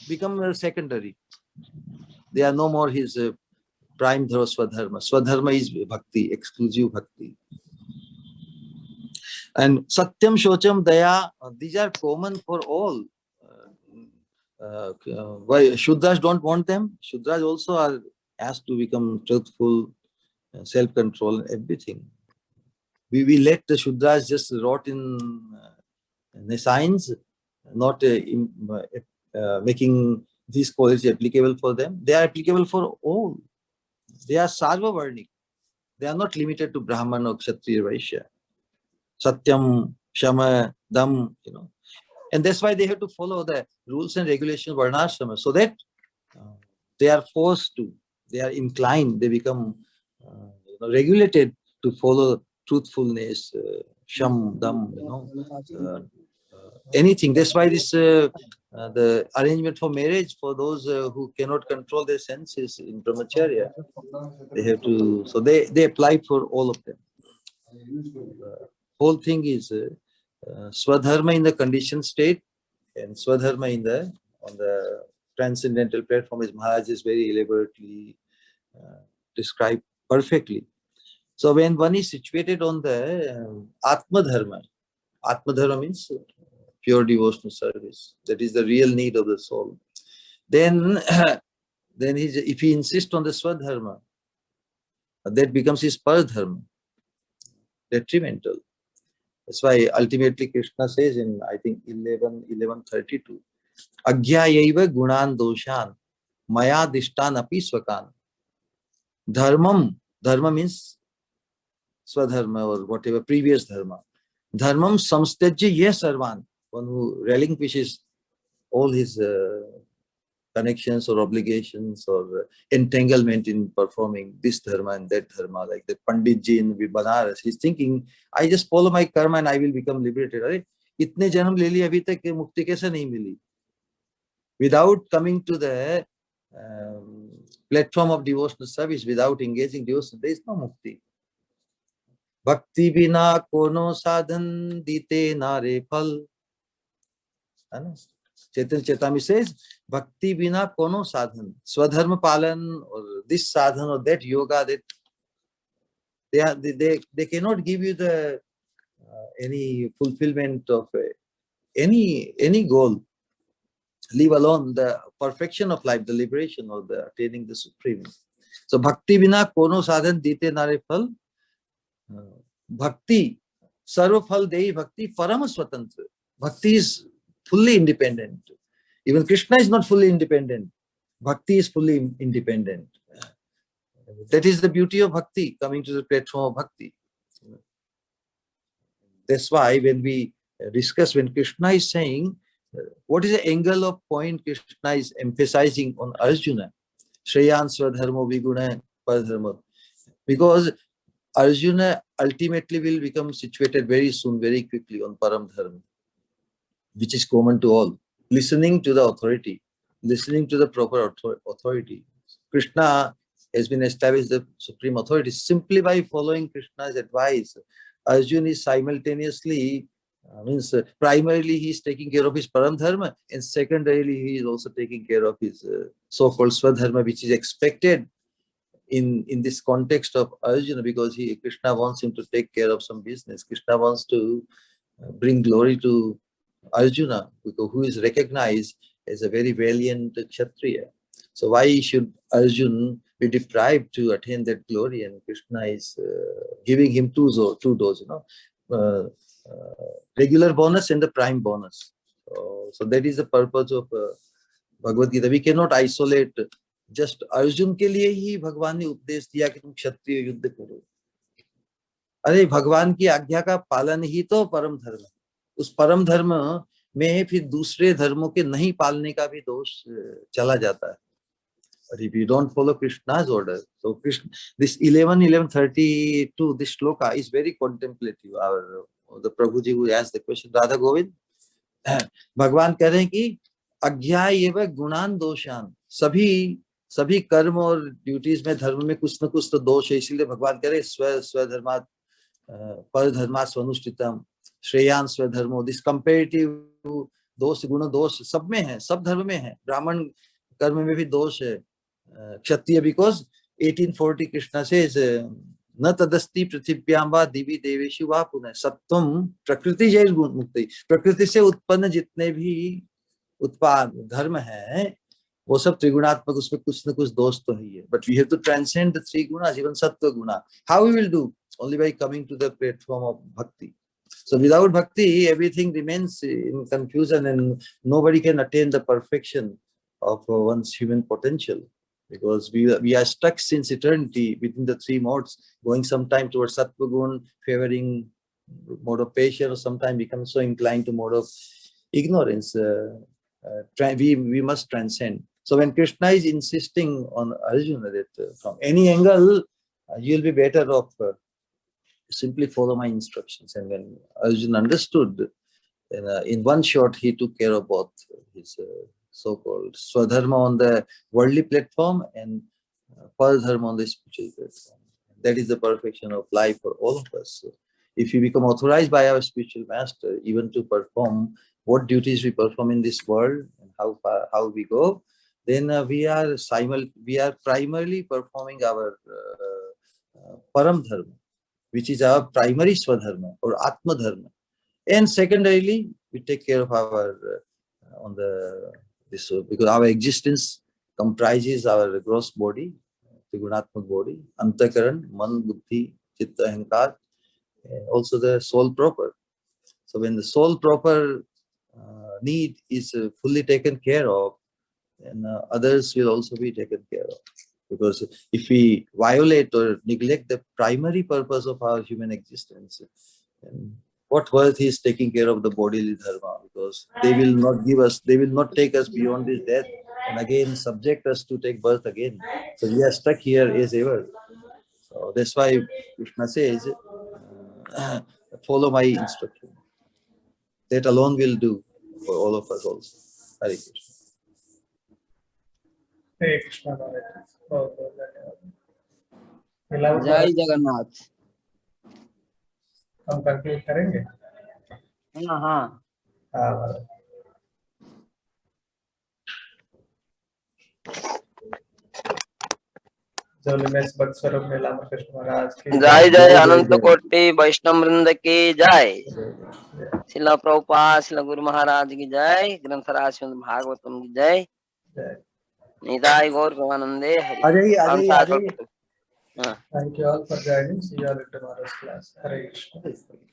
become secondary. They are no more his prime dharma, Swadharma. Swadharma is Bhakti, exclusive Bhakti. And Satyam, Shocham, Daya, these are common for all. Why Shudras don't want them? Shudras also are asked to become truthful, self-control, everything. We let the Shudras just rot in the science, not making these qualities applicable for them. They are applicable for all. They are Sarva Varnik. They are not limited to Brahman or Kshatriya, Vaishya. Satyam, Shama, Dam, And that's why they have to follow the rules and regulations of Varnashrama, so that they are forced to, they are inclined, they become regulated to follow truthfulness, Sham, Dam, anything. That's why this the arrangement for marriage for those who cannot control their senses in brahmacharya, they have to, so they apply for all of them. Whole thing is Swadharma in the conditioned state and Swadharma on the transcendental platform, as Maharaj is very elaborately described perfectly. So when one is situated on the Atma Dharma means pure devotional service. That is the real need of the soul. Then if he insists on the Swadharma, that becomes his Paradharma, detrimental. That's why ultimately Krishna says in, I think, 11:32, Agyayaiva gunan doshan maya dishtan api swakan. Dharma means Swadharma or whatever, previous dharma. Dharmam samstajya ye sarvan. One who relinquishes all his connections or obligations or entanglement in performing this dharma and that dharma, like the Panditji in Banaras. He's thinking, I just follow my karma and I will become liberated. Right? Itne janam le liye abhi tak mukti kaise nahi mili? Without coming to the platform of devotional service without engaging devotion, there is no mukti. Bhakti bina kono sadhan dite nare phal. Chaitanya Chaitamani says, Bhakti bina kono sadhan. Swadharma palan or this sadhan or that yoga, they cannot give you the any fulfillment of any goal, leave alone the perfection of life, the liberation or the attaining the supreme. So bhakti bina kono sadhan dite nare phal. Bhakti, sarva phal dei bhakti parama swatantra. Bhakti is fully independent. Even Krishna is not fully independent. Bhakti is fully independent. That is the beauty of bhakti, coming to the platform of bhakti. That's why when we discuss, when Krishna is saying, what is the angle of point Krishna is emphasizing on Arjuna? Shreyan swadharmo viguna paradharma. Because Arjuna ultimately will become situated very soon, very quickly on param dharma, which is common to all. Listening to the authority, listening to the proper authority. Krishna has been established the supreme authority simply by following Krishna's advice. Arjuna is simultaneously, primarily he is taking care of his param dharma, and secondarily he is also taking care of his so-called swadharma, which is expected in this context of Arjuna, because Krishna wants him to take care of some business. Krishna wants to bring glory to Arjuna, who is recognized as a very valiant Kshatriya. So why should Arjuna be deprived to attain that glory? And Krishna is giving him two doors, regular bonus and the prime bonus. So that is the purpose of Bhagavad Gita. We cannot isolate just Arjun के लिए ही भगवान ने उपदेश दिया कि तुम क्षत्रिय युद्ध करो. अरे भगवान की आज्ञा का पालन ही तो परम धर्म है. उस परम धर्म में फिर दूसरे धर्मों के नहीं पालने का भी दोष चला जाता है. But if you don't follow Krishna's order, so Krishna, this 11:32, this shloka is very contemplative. The Prabhuji who asked the question, Radha Govind, भगवान कह रहे हैं कि अज्ञाय एवं गुणान दोषान, सभी कर्म और ड्यूटीज में धर्म में कुछ न कुछ तो दोष है. इसीलिए भगवान कह रहे स्वधर्मात् परधर्मात् स्वनुष्ठितम श्रेयान स्वधर्मो. दिस कंपैरेटिव दोष गुण दोष सब में है, सब धर्म में है. ब्राह्मण कर्म में भी दोष है. क्षत्रिय, बिकॉज 1840 कृष्णा सेज न तदस्ति पृथिव्याम वा दिवि देवेषु वा पुनः सत्वम प्रकृति जैर गुण मुक्ति. प्रकृति से उत्पन्न जितने भी उत्पाद धर्म है वो सब त्रिगुणात्मक, उसमें कुछ न कुछ दोष तो ही है. But we have to transcend the three guna, even सत्व गुणा. How we will do? Only by coming to the platform of bhakti. So without bhakti, everything remains in confusion and nobody can attain the perfection of one's human potential, because we are stuck since eternity within the three modes, going sometime towards sattva gun, favoring mode of patience, or sometimes become so inclined to mode of ignorance. We must transcend. So when Krishna is insisting on Arjuna that from any angle you'll be better off simply follow my instructions, and when Arjuna understood, in one shot he took care of both his so-called swadharma on the worldly platform and paradharma on the spiritual platform. That is the perfection of life for all of us. If we become authorized by our spiritual master even to perform what duties we perform in this world and how we go, then we are primarily performing our param dharma, which is our primary swadharma or atma dharma, and secondarily we take care of our because our existence comprises our gross body, trigunatmak body, antakaran, man, buddhi, chitta, ahankar, also the soul proper. So when the soul proper need is fully taken care of, then others will also be taken care of. Because if we violate or neglect the primary purpose of our human existence, then what worth is taking care of the bodily dharma? Because they will not take us beyond this death and again subject us to take birth again. So we are stuck here as ever. So that's why Krishna says, follow my instruction. That alone will do for all of us also. Hare Krishna. Hare Krishna. बहुत बहुत धन्यवाद। मिला जय जगन्नाथ। हम conclude करेंगे। हाँ हाँ। हाँ महाराज। जोलिनेस भक्त स्वरूप नीलांबर कृष्ण महाराज की जय जय जय अनंत जय। कोटि वैष्णव वृंद की जय। जय। शिला प्रभुपाद शिला गुरु महाराज की जय। ग्रंथराज श्रीमद् भागवतम की जय। जय। निताय गौर प्रेमानंदे हरि। आ जाइए, आ हम जाइए, आ साथ जाइए। हाँ। Thank you all for joining. See you all in tomorrow's class. Hare Krishna.